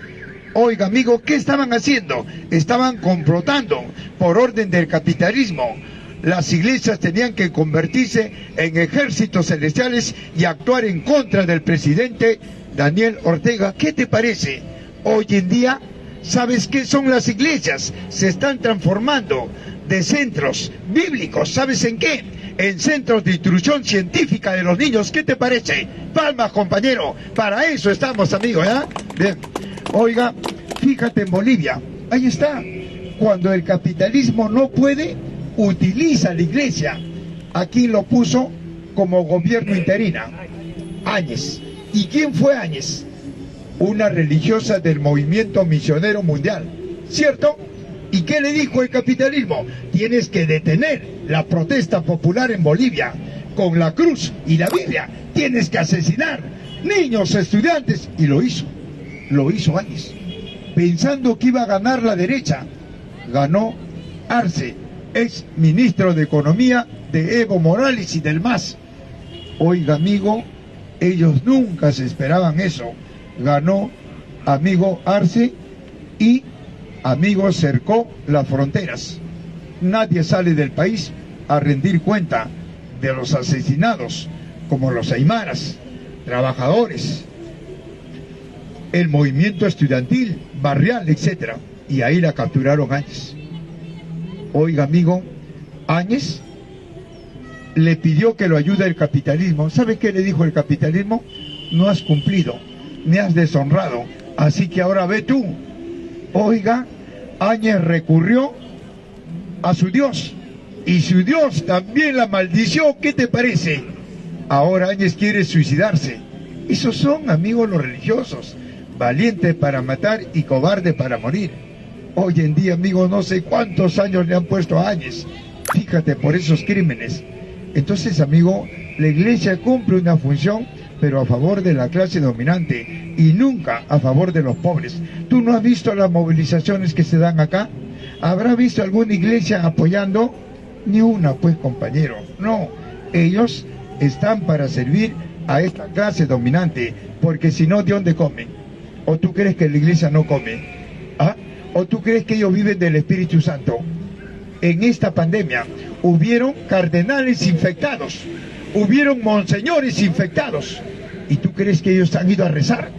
Oiga, amigo, ¿qué estaban haciendo? Estaban complotando por orden del capitalismo. Las iglesias tenían que convertirse en ejércitos celestiales y actuar en contra del presidente Daniel Ortega. ¿Qué te parece? Hoy en día, ¿sabes qué son las iglesias? Se están transformando de centros bíblicos, ¿sabes en qué? En centros de instrucción científica de los niños. ¿Qué te parece? Palmas, compañero. Para eso estamos, amigos, ¿eh? Bien. Oiga, fíjate en Bolivia. Ahí está. Cuando el capitalismo no puede, utiliza la iglesia. Aquí lo puso como gobierno interina. Áñez. ¿Y quién fue Áñez? Una religiosa del movimiento misionero mundial, ¿cierto? ¿Y qué le dijo el capitalismo? Tienes que detener la protesta popular en Bolivia con la cruz y la Biblia. Tienes que asesinar niños, estudiantes. Y lo hizo Áñez, pensando que iba a ganar la derecha. Ganó Arce, ex ministro de Economía de Evo Morales y del MAS. Oiga, amigo, ellos nunca se esperaban eso. Ganó, amigo, Arce y, amigo, cercó las fronteras. Nadie sale del país a rendir cuenta de los asesinados, como los aymaras, trabajadores. el movimiento estudiantil, barrial, etc. Y ahí la capturaron Áñez. Oiga, amigo, Áñez le pidió que lo ayude el capitalismo. ¿Sabe qué le dijo el capitalismo? No has cumplido, me has deshonrado, así que ahora ve tú. Oiga, Áñez recurrió a su Dios, y su Dios también la maldició. ¿Qué te parece? Ahora Áñez quiere suicidarse. Esos son, amigos, los religiosos, valientes para matar y cobardes para morir. Hoy en día, amigos, no sé cuántos años le han puesto a Áñez, fíjate, por esos crímenes. Entonces, amigo, la iglesia cumple una función, pero a favor de la clase dominante y nunca a favor de los pobres. ¿Tú no has visto las movilizaciones que se dan acá? ¿Habrá visto alguna iglesia apoyando? Ni una, pues, compañero. No, ellos están para servir a esta clase dominante, porque si no, ¿de dónde comen? ¿O tú crees que la iglesia no come? ¿Ah? ¿O tú crees que ellos viven del Espíritu Santo? En esta pandemia hubieron cardenales infectados, hubieron monseñores infectados. ¿Y tú crees que ellos han ido a rezar?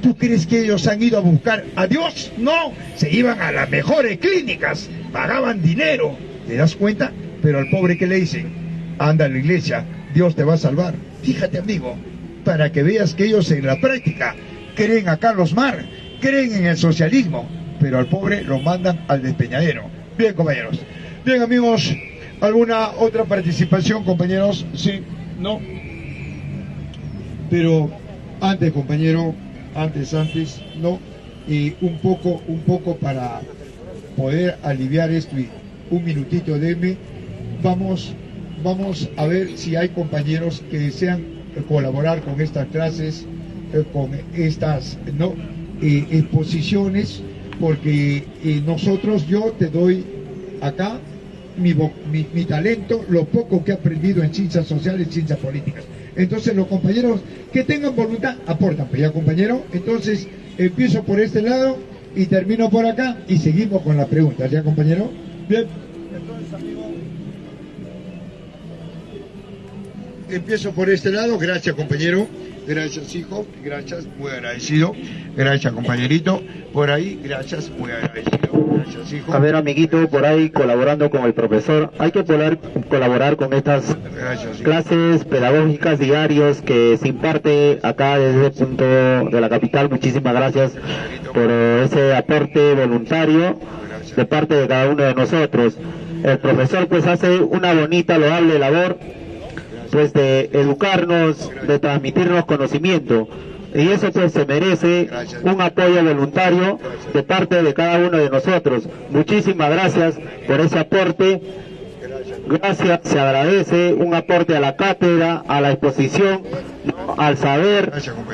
¿Tú crees que ellos han ido a buscar a Dios? No, se iban a las mejores clínicas, pagaban dinero. ¿Te das cuenta? Pero al pobre, ¿qué le dicen? Anda a la iglesia, Dios te va a salvar. Fíjate, amigo, para que veas que ellos en la práctica creen a Carlos Mar, creen en el socialismo, pero al pobre lo mandan al despeñadero. Bien, compañeros. Bien, amigos, ¿alguna otra participación, compañeros? Sí, no. Pero antes, compañero, antes, no. Y un poco para poder aliviar esto, y un minutito, denme. Vamos a ver si hay compañeros que desean colaborar con estas clases, con estas exposiciones, porque nosotros, yo te doy acá mi talento, lo poco que he aprendido en ciencias sociales, ciencias políticas. Entonces los compañeros que tengan voluntad aportan, pues ya, compañero. Entonces empiezo por este lado y termino por acá y seguimos con las preguntas, ¿ya, compañero? Bien, entonces, amigo, empiezo por este lado. Gracias, compañero. Gracias, hijo. Gracias, muy agradecido. Gracias, compañerito. Por ahí, gracias, muy agradecido. Gracias, hijo. A ver, amiguito, por ahí colaborando con el profesor. Hay que colaborar con estas clases pedagógicas diarios que se imparte acá desde el punto de la capital. Muchísimas gracias por ese aporte voluntario de parte de cada uno de nosotros. El profesor pues hace una bonita, loable labor, pues de educarnos, de transmitirnos conocimiento, y eso pues se merece un apoyo voluntario de parte de cada uno de nosotros. Muchísimas gracias por ese aporte. Gracias, se agradece un aporte a la cátedra, a la exposición, al saber.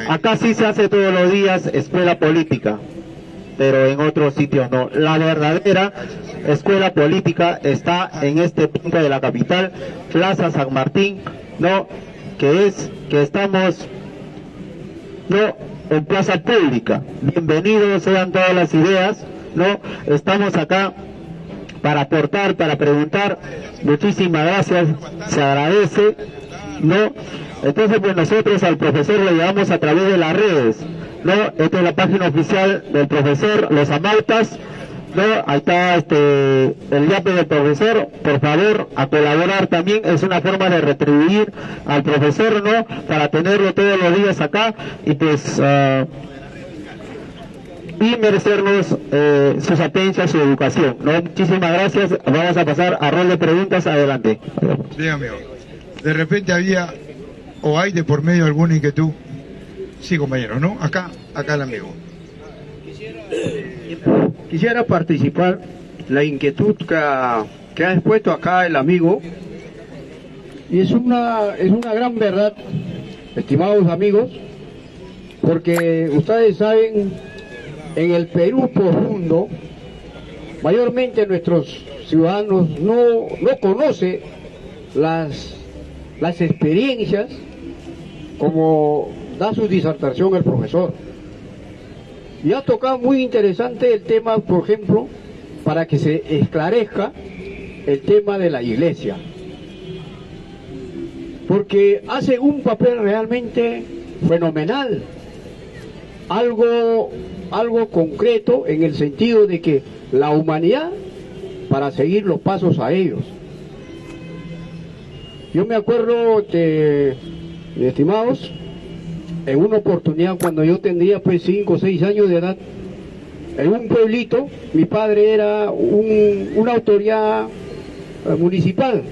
Acá sí se hace todos los días escuela política, pero en otros sitios no. La verdadera escuela política está en este punto de la capital, Plaza San Martín, ¿no? Que estamos, ¿no?, en plaza pública. Bienvenidos sean todas las ideas, ¿no? Estamos acá para aportar, para preguntar. Muchísimas gracias, se agradece, ¿no? Entonces, pues nosotros al profesor lo llevamos a través de las redes, ¿no? Esta es la página oficial del profesor, los Amalpas, ¿no? Ahí está el yape del profesor. Por favor, a colaborar también, es una forma de retribuir al profesor, ¿no?, para tenerlo todos los días acá y pues y merecernos sus atenciones, su educación, ¿no? Muchísimas gracias. Vamos a pasar a rol de preguntas. Adelante. Bien, amigo. De repente había o hay de por medio alguna inquietud. Sí, compañero, ¿no? Acá el amigo. Quisiera participar la inquietud que ha expuesto acá el amigo, y es una gran verdad, estimados amigos, porque ustedes saben, en el Perú profundo, mayormente nuestros ciudadanos no conocen las experiencias como da su disertación el profesor. Y ha tocado muy interesante el tema, por ejemplo, para que se esclarezca el tema de la iglesia, porque hace un papel realmente fenomenal algo concreto en el sentido de que la humanidad para seguir los pasos a ellos. Yo me acuerdo, estimados, en una oportunidad cuando yo tendría pues 5 o 6 años de edad, en un pueblito, mi padre era una autoridad municipal,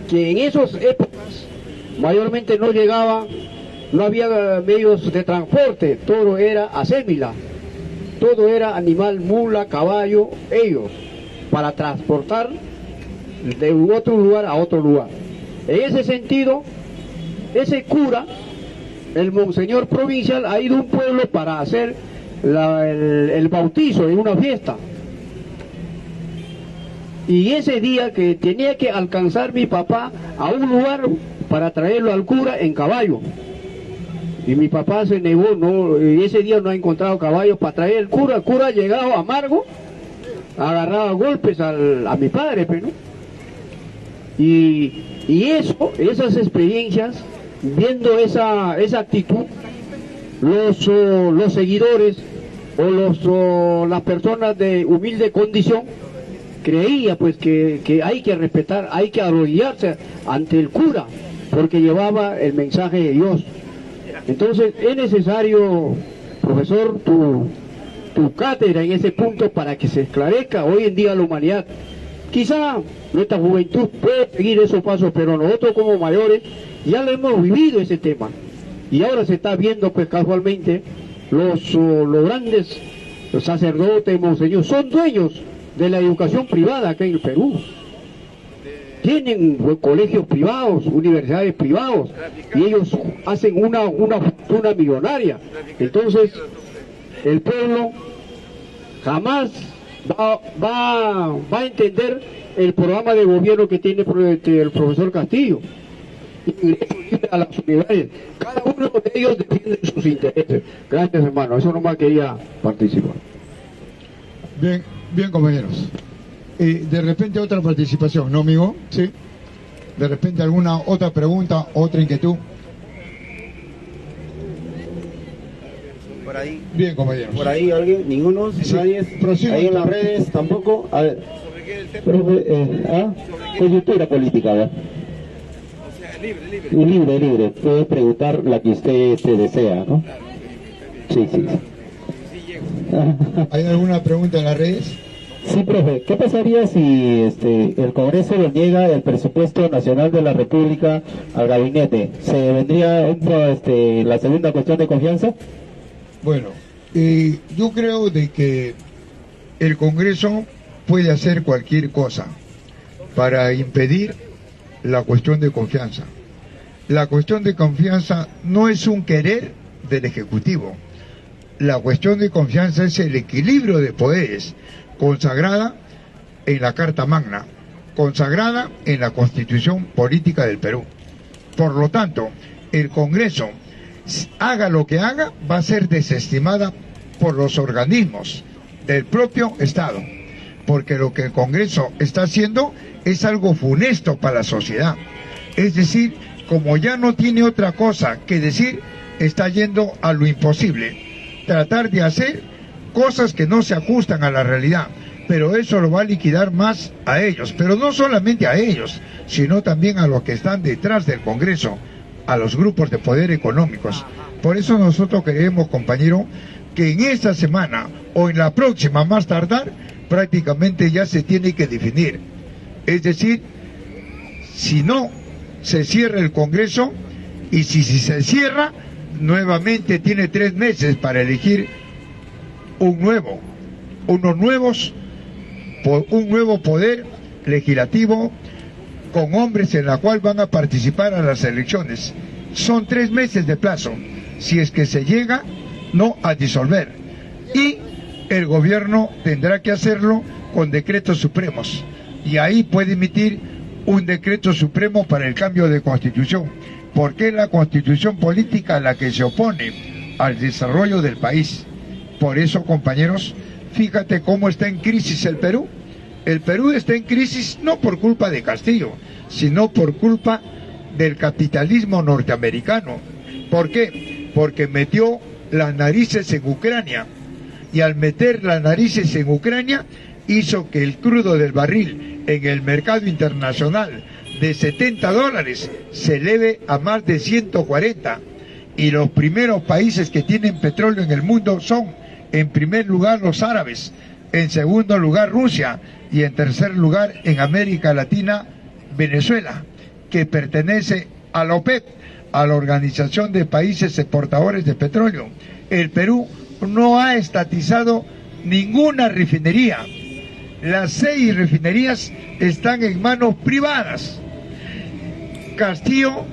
que en esas épocas mayormente no llegaba, no había medios de transporte, todo era acémila, todo era animal, mula, caballo, ellos, para transportar de otro lugar a otro lugar. En ese sentido, ese cura, el monseñor provincial, ha ido a un pueblo para hacer el bautizo en una fiesta. Y ese día que tenía que alcanzar mi papá a un lugar para traerlo al cura en caballo. Y mi papá se negó, y ese día no ha encontrado caballos para traer el cura ha llegado amargo, agarraba golpes a mi padre, ¿no? Y esas experiencias, viendo esa actitud, los seguidores o las personas de humilde condición creía pues que hay que respetar, hay que arrodillarse ante el cura porque llevaba el mensaje de Dios. Entonces es necesario, profesor, tu cátedra en ese punto para que se esclarezca hoy en día la humanidad. Quizá nuestra juventud puede seguir esos pasos, pero nosotros como mayores ya lo hemos vivido ese tema. Y ahora se está viendo pues casualmente los grandes sacerdotes, monseñores, son dueños de la educación privada acá en el Perú. Tienen colegios privados, universidades privados, y ellos hacen una fortuna millonaria. Entonces, el pueblo jamás va a entender el programa de gobierno que tiene el profesor Castillo. A las unidades, cada uno de ellos defiende sus intereses. Gracias, hermano, eso nomás quería participar. Bien, compañeros. De repente otra participación, ¿no, amigo? Sí. De repente alguna otra pregunta, otra inquietud. Por ahí. Bien, compañeros. Por ahí alguien, ninguno, sí. Nadie. Prosigo. Ahí en las redes tampoco. A ver. Coyuntura política, ¿verdad? Libre. Puede preguntar la que usted desea, ¿no? Sí. ¿Hay alguna pregunta en las redes? Sí, profe. ¿Qué pasaría si el Congreso le niega el presupuesto nacional de la República al gabinete? ¿Se vendría la segunda cuestión de confianza? Bueno, yo creo de que el Congreso puede hacer cualquier cosa para impedir la cuestión de confianza. La cuestión de confianza no es un querer del Ejecutivo. La cuestión de confianza es el equilibrio de poderes consagrada en la Carta Magna, consagrada en la Constitución Política del Perú. Por lo tanto, el Congreso, haga lo que haga, va a ser desestimada por los organismos del propio Estado, porque lo que el Congreso está haciendo es algo funesto para la sociedad. Es decir, como ya no tiene otra cosa que decir, está yendo a lo imposible, tratar de hacer cosas que no se ajustan a la realidad, pero eso lo va a liquidar más a ellos, pero no solamente a ellos, sino también a los que están detrás del Congreso, a los grupos de poder económicos. Por eso nosotros queremos, compañero, que en esta semana o en la próxima, más tardar, prácticamente ya se tiene que definir. Es decir, si no se cierra el Congreso, y si se cierra, nuevamente tiene 3 meses para elegir un nuevo poder legislativo con hombres en la cual van a participar a las elecciones. Son 3 meses de plazo, si es que se llega no a disolver, y el gobierno tendrá que hacerlo con decretos supremos, y ahí puede emitir un decreto supremo para el cambio de constitución, porque es la constitución política la que se opone al desarrollo del país. Por eso, compañeros, fíjate cómo está en crisis el Perú. El Perú está en crisis no por culpa de Castillo, sino por culpa del capitalismo norteamericano. ¿Por qué? Porque metió las narices en Ucrania, y al meter las narices en Ucrania hizo que el crudo del barril en el mercado internacional de $70 se eleve a más de 140, y los primeros países que tienen petróleo en el mundo son, en primer lugar, los árabes, en segundo lugar Rusia, y en tercer lugar en América Latina Venezuela, que pertenece a la OPEP, a la Organización de Países Exportadores de Petróleo. El Perú no ha estatizado ninguna refinería. Las 6 refinerías están en manos privadas. Castillo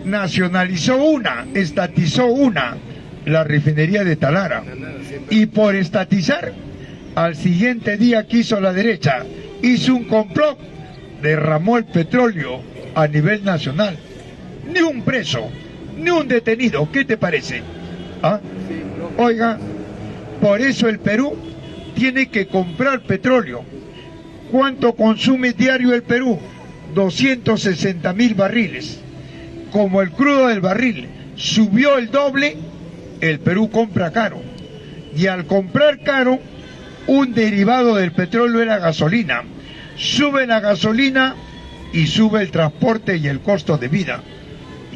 nacionalizó una, estatizó una, la refinería de Talara, y por estatizar, al siguiente día que hizo la derecha, hizo un complot, derramó el petróleo a nivel nacional. Ni un preso, ni un detenido, ¿qué te parece? ¿Ah? Oiga, por eso el Perú tiene que comprar petróleo. ¿Cuánto consume diario el Perú? 260.000 barriles. Como el crudo del barril subió el doble, el Perú compra caro. Y al comprar caro, un derivado del petróleo es la gasolina. Sube la gasolina y sube el transporte y el costo de vida.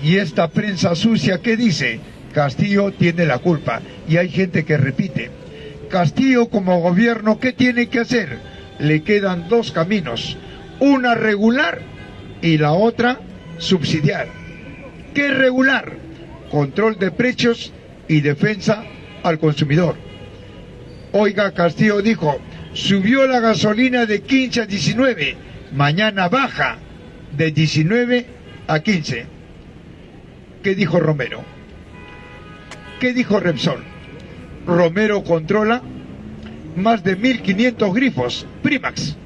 Y esta prensa sucia, ¿qué dice? Castillo tiene la culpa. Y hay gente que repite. Castillo como gobierno, ¿qué tiene que hacer? Le quedan 2 caminos. Una regular y la otra subsidiar. ¿Qué es regular? Control de precios y defensa al consumidor. Oiga, Castillo dijo, subió la gasolina de 15 a 19, mañana baja de 19 a 15. ¿Qué dijo Romero? ¿Qué dijo Repsol? Romero controla más de 1.500 grifos, Primax.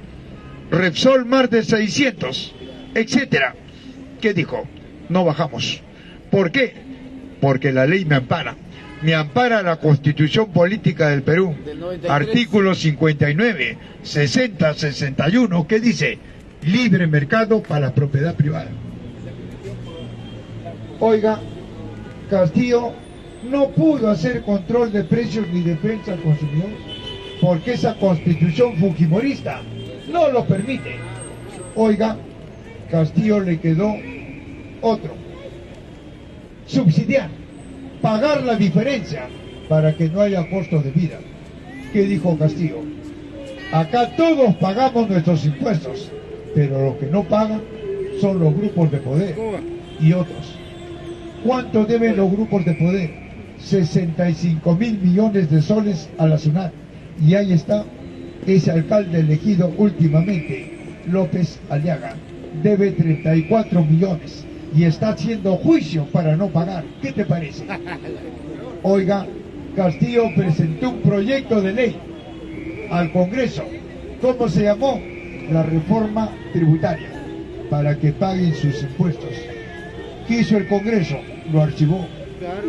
Repsol más de 600, etcétera. ¿Qué dijo? No bajamos. ¿Por qué? Porque la ley me ampara. Me ampara la Constitución Política del Perú. Artículo 59, 60, 61, que dice libre mercado para la propiedad privada. Oiga, Castillo no pudo hacer control de precios ni defensa al consumidor porque esa constitución fujimorista no lo permite. Oiga, Castillo le quedó otro: subsidiar, pagar la diferencia para que no haya costo de vida. ¿Qué dijo Castillo? Acá todos pagamos nuestros impuestos, pero lo que no pagan son los grupos de poder y otros. ¿Cuánto deben los grupos de poder? 65.000 millones de soles a la SUNAT. Y ahí está ese alcalde elegido últimamente, López Aliaga. Debe 34 millones y está haciendo juicio para no pagar. ¿Qué te parece? Oiga, Castillo presentó un proyecto de ley al Congreso. ¿Cómo se llamó? La reforma tributaria, para que paguen sus impuestos. ¿Qué hizo el Congreso? Lo archivó.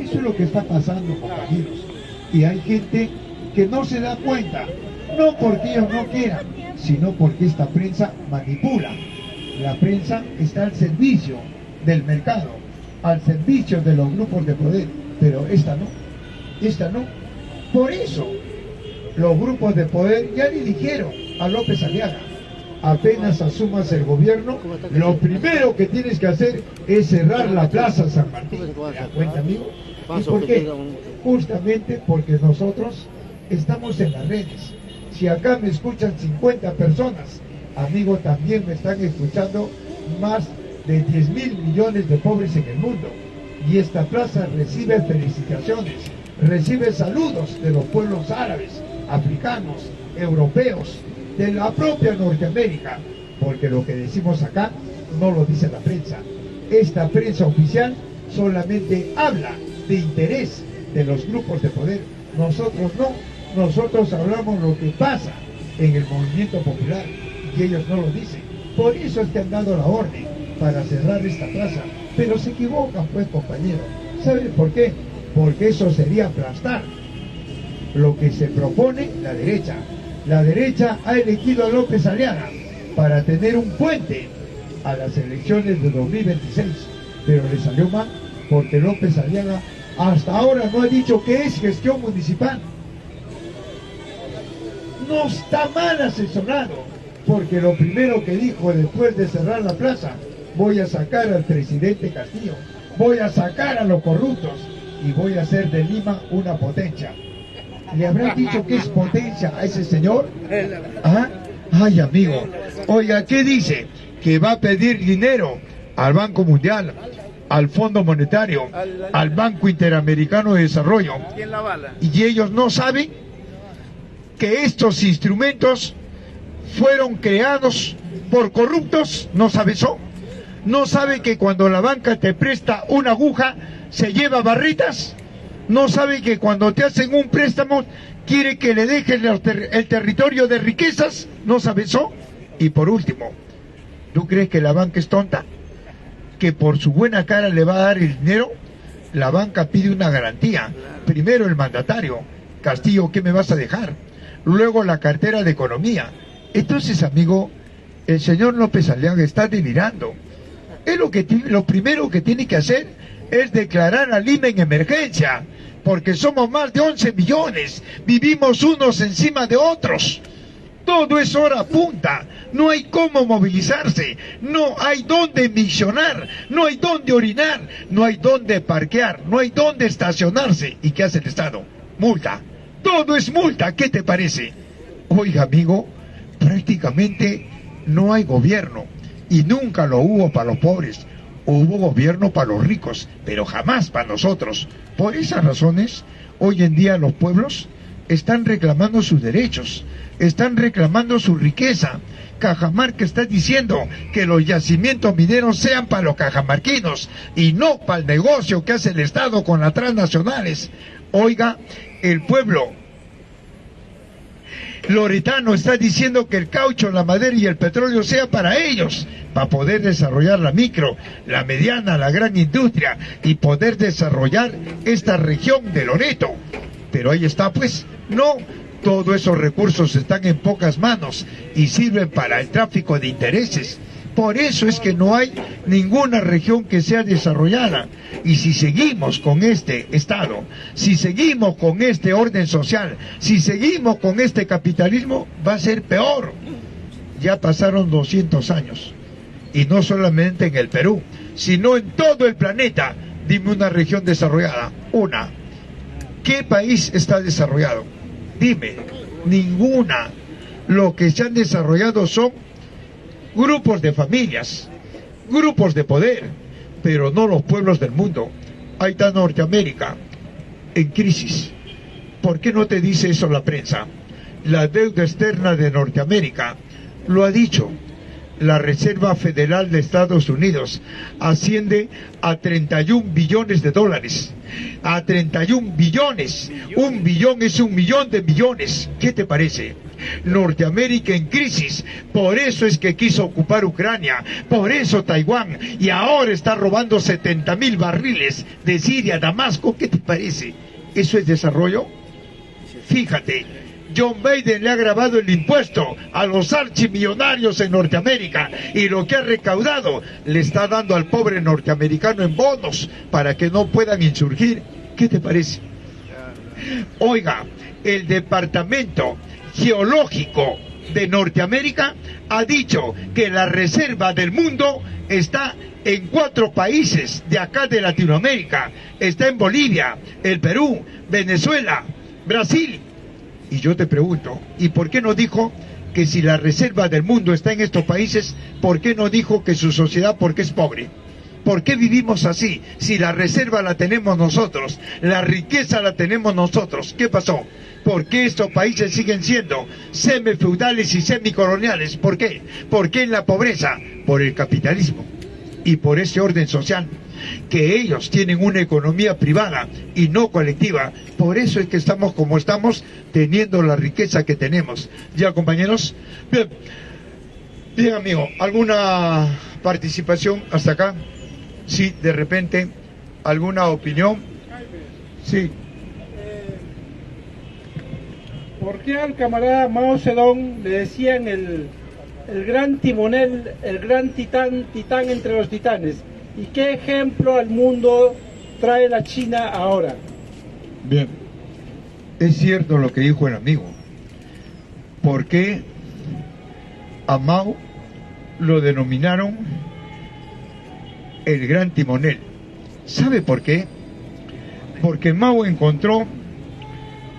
Eso es lo que está pasando, compañeros. Y hay gente que no se da cuenta, no porque ellos no quieran, sino porque esta prensa manipula. La prensa está al servicio del mercado, al servicio de los grupos de poder, pero esta no. Por eso los grupos de poder ya le dijeron a López Aliaga: apenas asumas el gobierno, lo primero que tienes que hacer es cerrar la Plaza San Martín. ¿Te das cuenta, amigo? ¿Y por qué? Justamente porque nosotros estamos en las redes. Si acá me escuchan 50 personas, amigo, también me están escuchando más de 10.000 millones de pobres en el mundo. Y esta plaza recibe felicitaciones, recibe saludos de los pueblos árabes, africanos, europeos, de la propia Norteamérica, porque lo que decimos acá no lo dice la prensa. Esta prensa oficial solamente habla de interés de los grupos de poder. Nosotros no, nosotros hablamos lo que pasa en el movimiento popular y ellos no lo dicen. Por eso es que han dado la orden para cerrar esta plaza, pero se equivocan, pues, compañeros. ¿Saben por qué? Porque eso sería aplastar lo que se propone la derecha. La derecha ha elegido a López Aliaga para tener un puente a las elecciones de 2026, pero le salió mal porque López Aliaga hasta ahora no ha dicho qué es gestión municipal. No está mal asesorado, porque lo primero que dijo después de cerrar la plaza: voy a sacar al presidente Castillo, voy a sacar a los corruptos y voy a hacer de Lima una potencia. ¿Le habrán dicho que es potencia a ese señor? ¿Ah? Ay, amigo, oiga, ¿qué dice? Que va a pedir dinero al Banco Mundial, al Fondo Monetario, al Banco Interamericano de Desarrollo. ¿Quién la avala? Y ellos no saben que estos instrumentos fueron creados por corruptos. ¿No sabe eso? ¿No sabe que cuando la banca te presta una aguja se lleva barritas? ¿No sabe que cuando te hacen un préstamo quiere que le dejes el territorio de riquezas? ¿No sabe eso? Y por último, ¿tú crees que la banca es tonta? Que por su buena cara le va a dar el dinero. La banca pide una garantía. Primero el mandatario: Castillo, ¿qué me vas a dejar? Luego la cartera de economía. Entonces, amigo, el señor López Aliaga está delirando. Él lo primero que tiene que hacer es declarar a Lima en emergencia, porque somos más de 11 millones, vivimos unos encima de otros. Todo es hora punta, no hay cómo movilizarse, no hay dónde misionar, no hay dónde orinar, no hay dónde parquear, no hay dónde estacionarse. ¿Y qué hace el Estado? Multa. Todo es multa, ¿qué te parece? Oiga, amigo, prácticamente no hay gobierno, y nunca lo hubo para los pobres. Hubo gobierno para los ricos, pero jamás para nosotros. Por esas razones, hoy en día los pueblos están reclamando sus derechos, están reclamando su riqueza. Cajamarca está diciendo que los yacimientos mineros sean para los cajamarquinos y no para el negocio que hace el Estado con las transnacionales. Oiga, el pueblo loretano está diciendo que el caucho, la madera y el petróleo sea para ellos, para poder desarrollar la micro, la mediana, la gran industria y poder desarrollar esta región de Loreto. Pero ahí está, pues, no, todos esos recursos están en pocas manos y sirven para el tráfico de intereses. Por eso es que no hay ninguna región que sea desarrollada. Y si seguimos con este Estado, si seguimos con este orden social, si seguimos con este capitalismo, va a ser peor. Ya pasaron 200 años. Y no solamente en el Perú, sino en todo el planeta. Dime una región desarrollada. Una. ¿Qué país está desarrollado? Dime. Ninguna. Lo que se han desarrollado son grupos de familias, grupos de poder, pero no los pueblos del mundo. Ahí está Norteamérica, en crisis. ¿Por qué no te dice eso la prensa? La deuda externa de Norteamérica, lo ha dicho, la Reserva Federal de Estados Unidos asciende a 31 billones de dólares. A 31 billones. Un billón es 1 millón de millones. ¿Qué te parece? Norteamérica en crisis, por eso es que quiso ocupar Ucrania, por eso Taiwán, y ahora está robando 70,000 barriles de Siria, Damasco. ¿Qué te parece? ¿Eso es desarrollo? Fíjate, John Biden le ha grabado el impuesto a los archimillonarios en Norteamérica y lo que ha recaudado le está dando al pobre norteamericano en bonos para que no puedan insurgir. ¿Qué te parece? Oiga, el Departamento Geológico de Norteamérica ha dicho que la reserva del mundo está en 4 países de acá de Latinoamérica. Está en Bolivia, el Perú, Venezuela, Brasil. Y yo te pregunto, ¿y por qué no dijo que si la reserva del mundo está en estos países, por qué no dijo que su sociedad, porque es pobre? ¿Por qué vivimos así? Si la reserva la tenemos nosotros, la riqueza la tenemos nosotros. ¿Qué pasó? ¿Por qué estos países siguen siendo semifeudales y semicoloniales? ¿Por qué? ¿Por qué en la pobreza? Por el capitalismo y por ese orden social, que ellos tienen una economía privada y no colectiva. Por eso es que estamos como estamos, teniendo la riqueza que tenemos. ¿Ya, compañeros? Bien, bien, amigo, ¿alguna participación hasta acá? Sí, de repente, ¿alguna opinión? Sí. ¿Por qué al camarada Mao Zedong le decían el gran timonel, el gran titán entre los titanes? ¿Y qué ejemplo al mundo trae la China ahora? Bien, es cierto lo que dijo el amigo. ¿Por qué a Mao lo denominaron el gran timonel? ¿Sabe por qué? Porque Mao encontró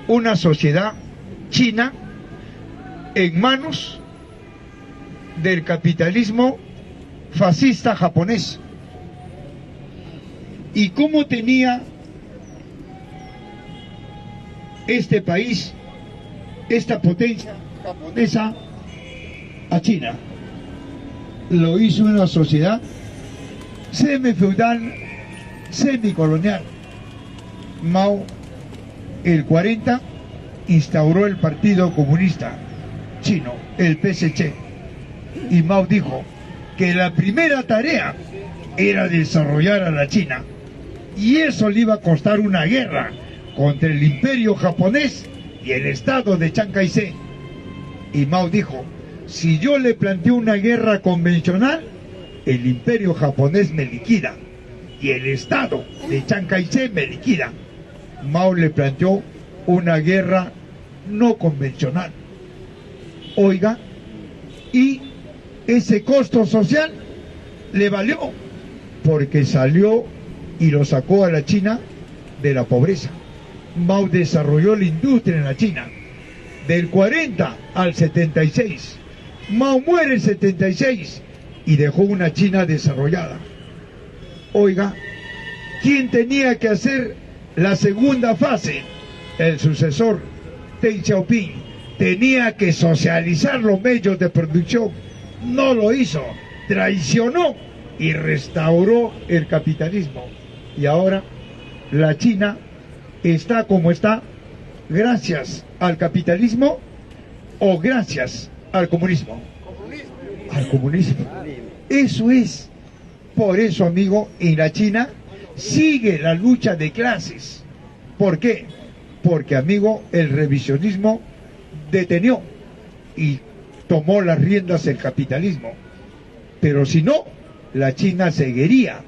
una sociedad china en manos del capitalismo fascista japonés. ¿Y cómo tenía este país, esta potencia japonesa a China? Lo hizo una sociedad semifeudal, semicolonial. Mao, el 40, instauró el Partido Comunista Chino, el PSC, y Mao dijo que la primera tarea era desarrollar a la China, y eso le iba a costar una guerra contra el imperio japonés y el estado de Chiang Kai-shek. Y Mao dijo, si yo le planteo una guerra convencional, el imperio japonés me liquida y el estado de Chiang Kai-shek me liquida. Mao le planteó una guerra no convencional. Oiga, y ese costo social le valió, porque salió y lo sacó a la China de la pobreza. Mao desarrolló la industria en la China del 40 al 76. Mao muere en 76 y dejó una China desarrollada. Oiga, ¿quién tenía que hacer la segunda fase? El sucesor, Deng Xiaoping, tenía que socializar los medios de producción. No lo hizo, traicionó y restauró el capitalismo. Y ahora la China está como está gracias al capitalismo o gracias al comunismo. Al comunismo. Eso es. Por eso, amigo, en la China sigue la lucha de clases. ¿Por qué? Porque, amigo, el revisionismo detenió y tomó las riendas del capitalismo. Pero si no, la China seguiría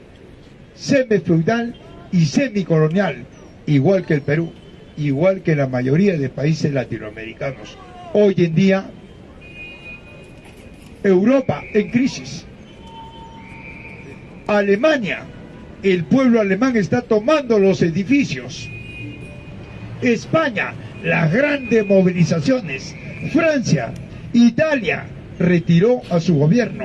semifeudal y semicolonial, igual que el Perú, igual que la mayoría de países latinoamericanos. Hoy en día, Europa en crisis. Alemania, el pueblo alemán está tomando los edificios. España, las grandes movilizaciones. Francia, Italia retiró a su gobierno.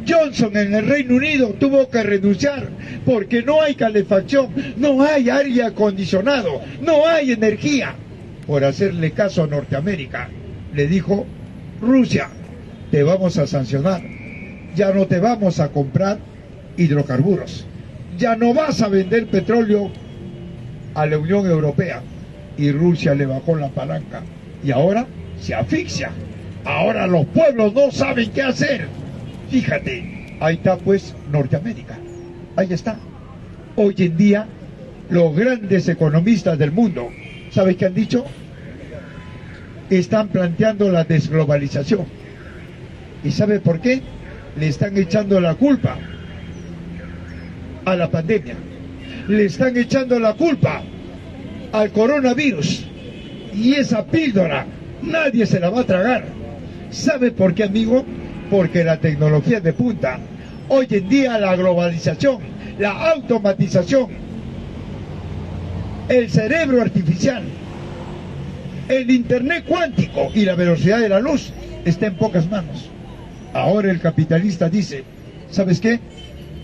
Johnson en el Reino Unido tuvo que renunciar porque no hay calefacción, no hay aire acondicionado, no hay energía. Por hacerle caso a Norteamérica, le dijo: Rusia, te vamos a sancionar, ya no te vamos a comprar hidrocarburos, ya no vas a vender petróleo a la Unión Europea. Y Rusia le bajó la palanca y ahora se asfixia. Ahora los pueblos no saben qué hacer. Fíjate, ahí está pues Norteamérica, ahí está. Hoy en día los grandes economistas del mundo, ¿sabes qué han dicho? Están planteando la desglobalización. ¿Y sabe por qué? Le están echando la culpa a la pandemia, le están echando la culpa al coronavirus, y esa píldora nadie se la va a tragar. ¿Sabe por qué, amigo? Porque la tecnología de punta. Hoy en día la globalización, la automatización, el cerebro artificial, el internet cuántico y la velocidad de la luz está en pocas manos. Ahora el capitalista dice: ¿sabes qué?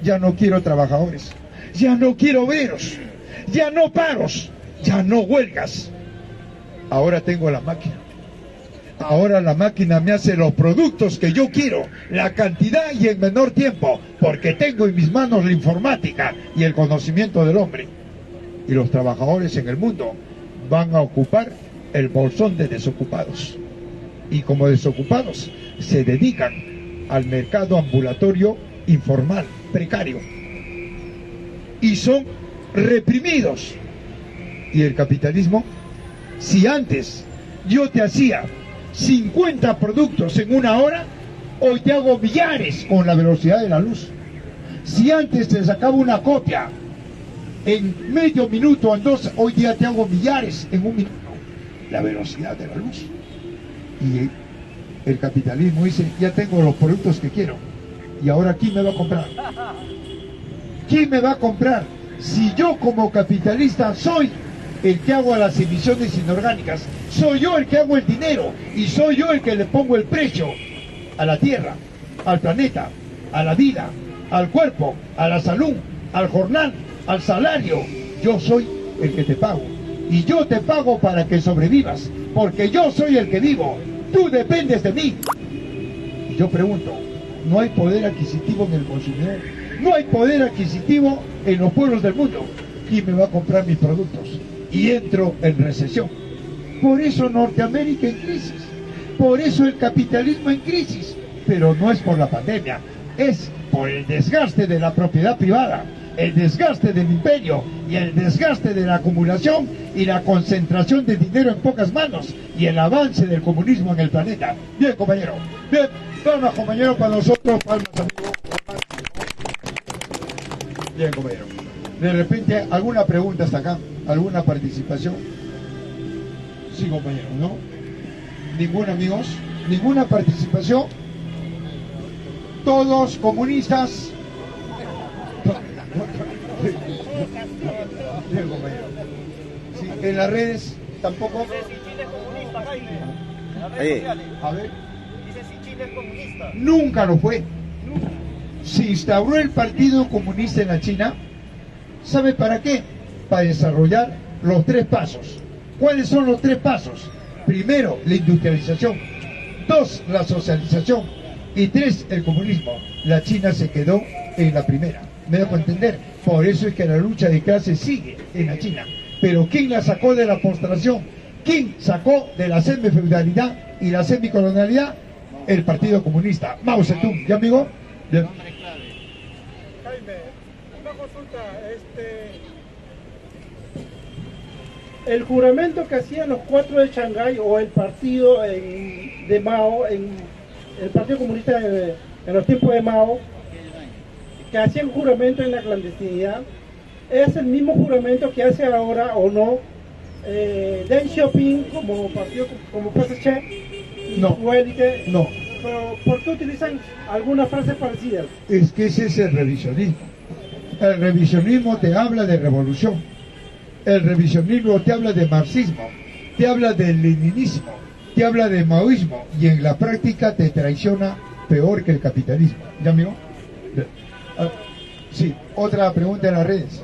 Ya no quiero trabajadores, ya no quiero obreros, ya no paros, ya no huelgas. Ahora tengo la máquina. Ahora la máquina me hace los productos que yo quiero, la cantidad y en menor tiempo, porque tengo en mis manos la informática y el conocimiento del hombre. Y los trabajadores en el mundo van a ocupar el bolsón de desocupados. Y como desocupados se dedican al mercado ambulatorio informal, precario. Y son reprimidos. Y el capitalismo, si antes yo te hacía 50 productos en una hora, hoy te hago millares con la velocidad de la luz. Si antes te sacaba una copia en medio minuto, en dos, hoy día te hago millares en un minuto. La velocidad de la luz. Y el capitalismo dice, ya tengo los productos que quiero. Y ahora, ¿quién me va a comprar? ¿Quién me va a comprar? Si yo como capitalista soy el que hago las emisiones inorgánicas, soy yo el que hago el dinero y soy yo el que le pongo el precio a la tierra, al planeta, a la vida, al cuerpo, a la salud, al jornal, al salario. Yo soy el que te pago y yo te pago para que sobrevivas, porque yo soy el que vivo, tú dependes de mí. Y yo pregunto, ¿no hay poder adquisitivo en el consumidor? ¿No hay poder adquisitivo en los pueblos del mundo? ¿Quién me va a comprar mis productos? Y entro en recesión. Por eso Norteamérica en crisis, por eso el capitalismo en crisis, pero no es por la pandemia, es por el desgaste de la propiedad privada, el desgaste del imperio y el desgaste de la acumulación y la concentración de dinero en pocas manos y el avance del comunismo en el planeta. Bien, compañero, bien, palmas, compañero, para nosotros, palmas, amigos. Bien, compañero. De repente, ¿alguna pregunta hasta acá? ¿Alguna participación? Sí, compañero, ¿no? ¿Ninguna, amigos? ¿Ninguna participación? ¿Todos comunistas? Bien, compañero. Sí, en las redes tampoco. Dice si Chile es comunista, Jaime. En las Ahí. redes sociales. A ver. Dice si Chile es comunista. Nunca lo fue. Se instauró el Partido Comunista en la China. ¿Sabe para qué? Para desarrollar los 3 pasos. ¿Cuáles son los 3 pasos? Primero, la industrialización. 2, la socialización. Y 3, el comunismo. La China se quedó en la primera. ¿Me dejo entender? Por eso es que la lucha de clases sigue en la China. Pero ¿quién la sacó de la postración? ¿Quién sacó de la semifeudalidad y la semicolonialidad? El Partido Comunista. Mao Zedong. ¿Ya, amigo? Bien. Jaime, una consulta, el juramento que hacían los 4 de Shanghái o el partido de Mao, el Partido Comunista en los tiempos de Mao, que hacían juramento en la clandestinidad, ¿es el mismo juramento que hace ahora o no Deng Xiaoping como partido, como PSC y No. su élite? No. Pero ¿por qué utilizan algunas frases parecidas? Es que ese es el revisionismo. El revisionismo te habla de revolución. El revisionismo te habla de marxismo, te habla de leninismo, te habla de maoísmo y en la práctica te traiciona peor que el capitalismo. ¿Ya, amigo? Sí, otra pregunta en las redes.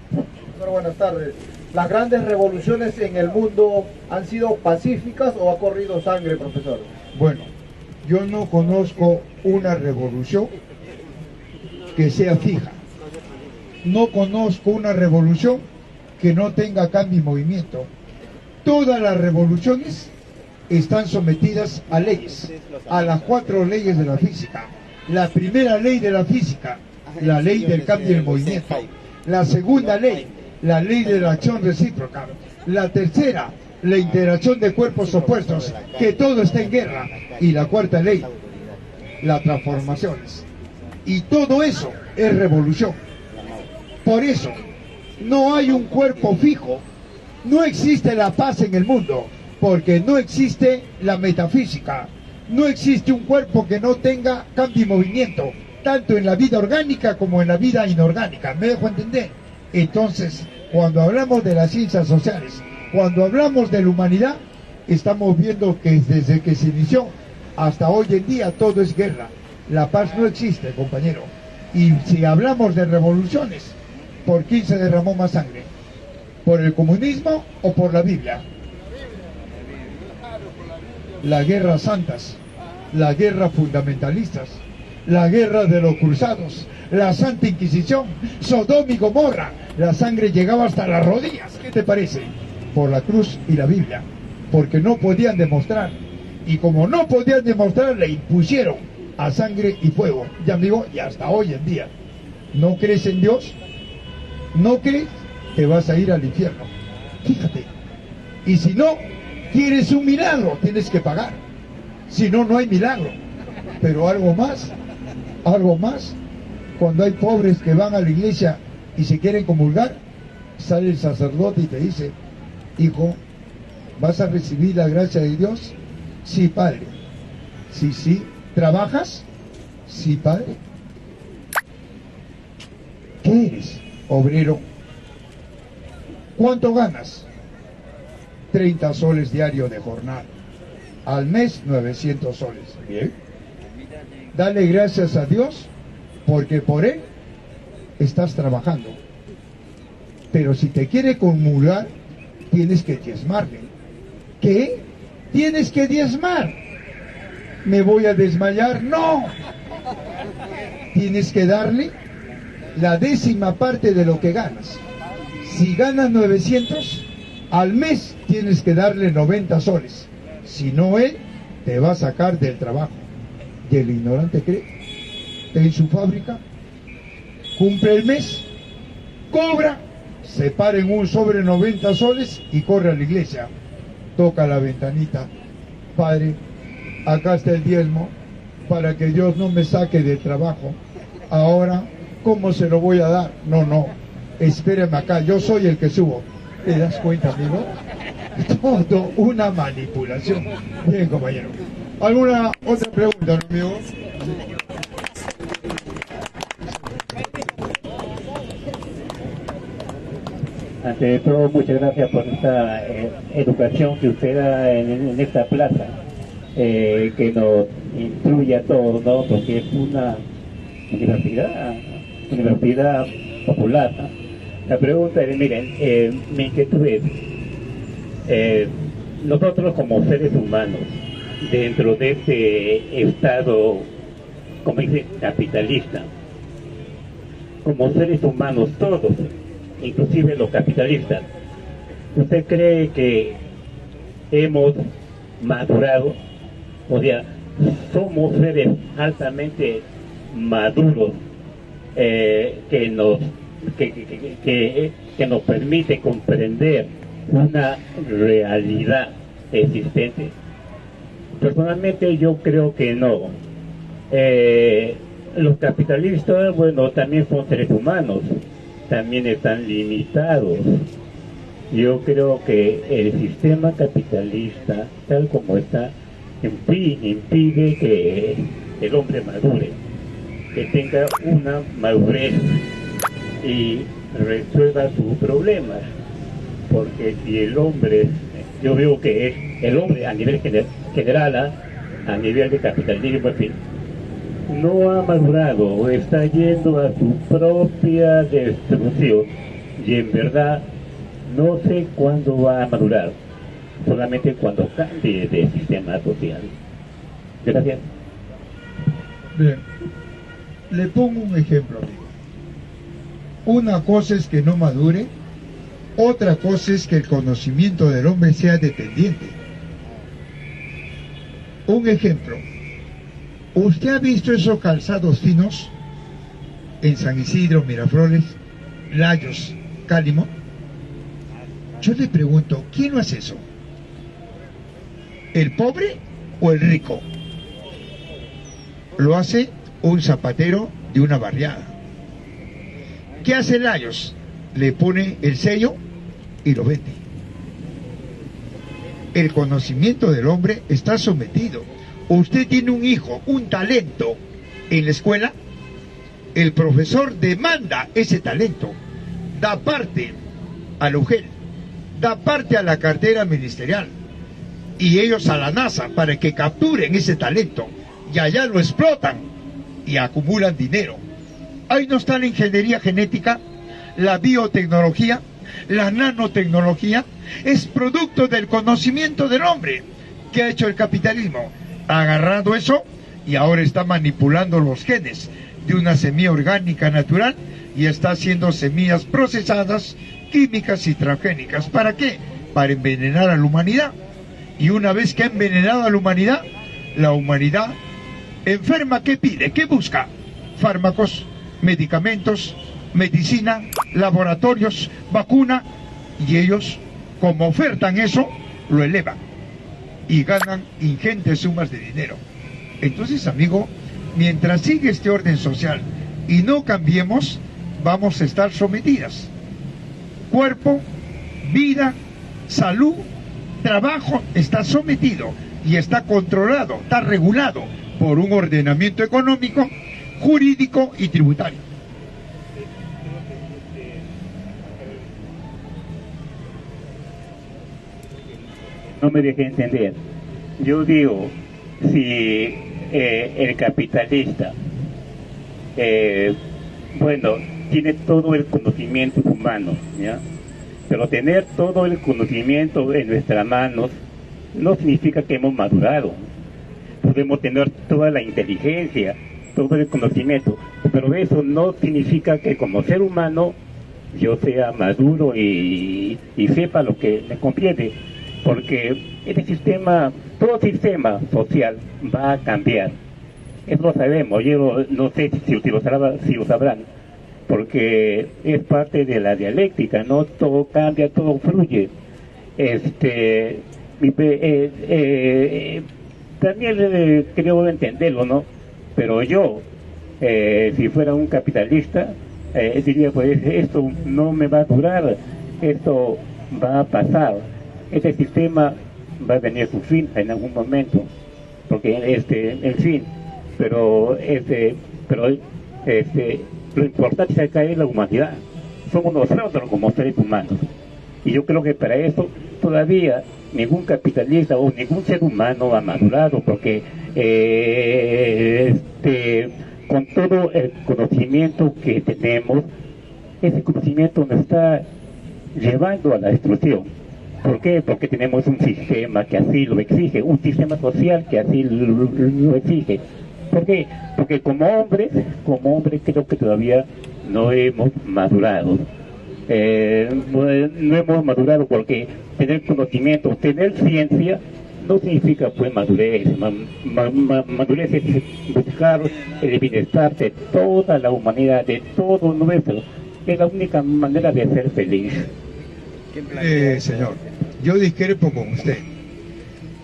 Profesor, buenas tardes. ¿Las grandes revoluciones en el mundo han sido pacíficas o ha corrido sangre, profesor? Bueno, yo no conozco una revolución que sea fija. No conozco una revolución que no tenga cambio y movimiento. Todas las revoluciones están sometidas a leyes, a las 4 leyes de la física. La primera ley de la física, la ley del cambio y el movimiento. La segunda ley, la ley de la acción recíproca. La tercera, la interacción de cuerpos opuestos, que todo está en guerra. Y la cuarta ley, las transformaciones. Y todo eso es revolución. Por eso, no hay un cuerpo fijo, no existe la paz en el mundo, porque no existe la metafísica, no existe un cuerpo que no tenga cambio y movimiento, tanto en la vida orgánica como en la vida inorgánica. ¿Me dejo entender? Entonces, cuando hablamos de las ciencias sociales, cuando hablamos de la humanidad, estamos viendo que desde que se inició hasta hoy en día todo es guerra. La paz no existe, compañero. Y si hablamos de revoluciones, ¿por quién se derramó más sangre? ¿Por el comunismo o por la Biblia? Las guerras santas, las guerras fundamentalistas, la guerra de los cruzados, la Santa Inquisición, Sodoma y Gomorra, la sangre llegaba hasta las rodillas. ¿Qué te parece? Por la cruz y la Biblia, porque no podían demostrar, y como no podían demostrar, le impusieron a sangre y fuego. Ya, amigo, y hasta hoy en día. ¿No crees en Dios? ¿No crees? Te vas a ir al infierno. Fíjate. Y si no quieres un milagro, tienes que pagar. Si no, no hay milagro. Pero algo más, cuando hay pobres que van a la iglesia y se quieren comulgar, sale el sacerdote y te dice: hijo, ¿vas a recibir la gracia de Dios? Sí, padre. Sí, sí. ¿Trabajas? Sí, padre. ¿Qué eres? Obrero. ¿Cuánto ganas? 30 soles diarios de jornada. Al mes, 900 soles. Bien. Dale gracias a Dios, porque por Él estás trabajando. Pero si te quiere comulgar, tienes que diezmarle. ¿Qué? Tienes que diezmar. ¿Me voy a desmayar? No. Tienes que darle la 10ª parte de lo que ganas. Si ganas 900, al mes tienes que darle 90 soles. Si no, él te va a sacar del trabajo. Y el ignorante cree, en su fábrica, cumple el mes, cobra, se para en un sobre 90 soles y corre a la iglesia. Toca la ventanita: padre, acá está el diezmo, para que Dios no me saque del trabajo. Ahora, ¿cómo se lo voy a dar? No, espérame acá, yo soy el que subo. ¿Te das cuenta, amigo? Todo una manipulación. Bien, compañero. ¿Alguna otra pregunta, amigo? Ante todo, muchas gracias por esta educación que usted da en esta plaza, que nos instruye a todos, ¿no? Porque es una universidad popular, ¿no? La pregunta es, miren, mi inquietud es, nosotros como seres humanos, dentro de este estado, como dice, capitalista, como seres humanos todos, inclusive los capitalistas, ¿usted cree que hemos madurado? O sea, somos seres altamente maduros, que nos permite comprender una realidad existente. Personalmente yo creo que no. Los capitalistas, bueno, también son seres humanos, también están limitados. Yo creo que el sistema capitalista, tal como está, impide que el hombre madure, que tenga una madurez y resuelva sus problemas. Porque si el hombre, yo veo que es el hombre a nivel general, a nivel de capitalismo, en fin, no ha madurado, está yendo a su propia destrucción, y en verdad no sé cuándo va a madurar, solamente cuando cambie de sistema social. Gracias. Bien, le pongo un ejemplo, amigo. Una cosa es que no madure, otra cosa es que el conocimiento del hombre sea dependiente. Un ejemplo: ¿usted ha visto esos calzados finos en San Isidro, Miraflores, Layos, Cálimo? Yo le pregunto, ¿quién no hace eso? ¿El pobre o el rico? Lo hace un zapatero de una barriada. ¿Qué hace Layos? Le pone el sello y lo vende. El conocimiento del hombre está sometido. Usted tiene un hijo, un talento en la escuela, el profesor demanda ese talento, da parte al UGEL, da parte a la cartera ministerial y ellos a la NASA para que capturen ese talento y allá lo explotan y acumulan dinero. Ahí no está la ingeniería genética, la biotecnología, la nanotecnología. Es producto del conocimiento del hombre. ¿Qué ha hecho el capitalismo? Ha agarrado eso y ahora está manipulando los genes de una semilla orgánica natural y está haciendo semillas procesadas, químicas y transgénicas. ¿Para qué? Para envenenar a la humanidad. Y una vez que ha envenenado a la humanidad enferma, ¿qué pide? ¿Qué busca? Fármacos, medicamentos, medicina, laboratorios, vacuna, y ellos, como ofertan eso, lo elevan y ganan ingentes sumas de dinero. Entonces, amigo, mientras sigue este orden social y no cambiemos, vamos a estar sometidas. Cuerpo, vida, salud, trabajo está sometido y está controlado, está regulado por un ordenamiento económico, jurídico y tributario. No me deje entender. Yo digo, si el capitalista, bueno, tiene todo el conocimiento humano, ¿ya? Pero tener todo el conocimiento en nuestras manos no significa que hemos madurado. Podemos tener toda la inteligencia, todo el conocimiento, pero eso no significa que como ser humano yo sea maduro y sepa lo que me conviene, porque este sistema, todo sistema social va a cambiar. Eso lo sabemos, yo no sé si lo sabrán, porque es parte de la dialéctica, no todo cambia, todo fluye. También creo entenderlo, ¿no? Pero yo, si fuera un capitalista, diría, pues esto no me va a durar, esto va a pasar, este sistema va a venir a su fin en algún momento, porque en fin, pero lo importante acá es la humanidad, somos nosotros como seres humanos, y yo creo que para eso todavía ningún capitalista o ningún ser humano ha madurado, porque con todo el conocimiento que tenemos, ese conocimiento nos está llevando a la destrucción. ¿Por qué? Porque tenemos un sistema que así lo exige, un sistema social que así lo exige. ¿Por qué? Porque como hombres creo que todavía no hemos madurado. No hemos madurado porque tener conocimiento, tener ciencia, no significa pues madurez. Madurez es buscar el bienestar de toda la humanidad, de todo nuestro. Es la única manera de ser feliz. Señor, yo discrepo con usted,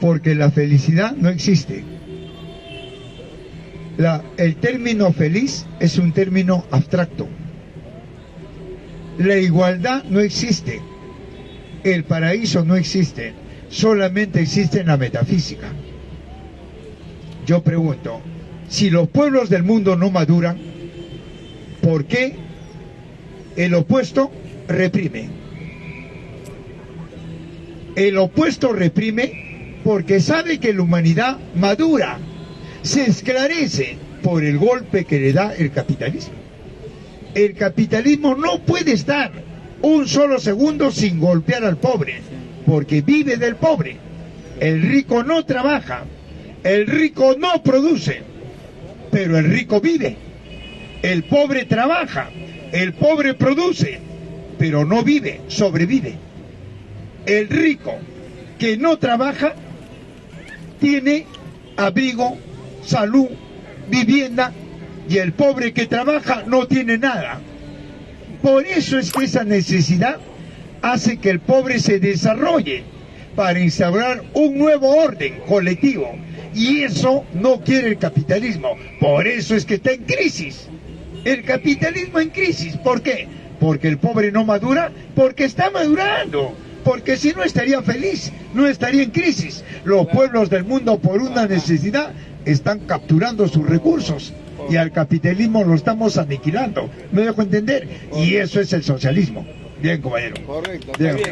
porque la felicidad no existe. El término feliz es un término abstracto. La igualdad no existe, el paraíso no existe, solamente existe en la metafísica. Yo pregunto, si los pueblos del mundo no maduran, ¿por qué el opuesto reprime? El opuesto reprime porque sabe que la humanidad madura, se esclarece por el golpe que le da el capitalismo. El capitalismo no puede estar un solo segundo sin golpear al pobre, porque vive del pobre. El rico no trabaja, el rico no produce, pero el rico vive. El pobre trabaja, el pobre produce, pero no vive, sobrevive. El rico que no trabaja tiene abrigo, salud, vivienda, y el pobre que trabaja no tiene nada. Por eso es que esa necesidad hace que el pobre se desarrolle para instaurar un nuevo orden colectivo, y eso no quiere el capitalismo. Por eso es que está en crisis. El capitalismo en crisis. ¿Por qué? Porque el pobre no madura, porque está madurando. Porque si no estaría feliz, no estaría en crisis. Los pueblos del mundo, por una necesidad, están capturando sus recursos y al capitalismo lo estamos aniquilando. ¿Me dejo entender? Y eso es el socialismo. Bien, compañero. Correcto. Bien. Bien.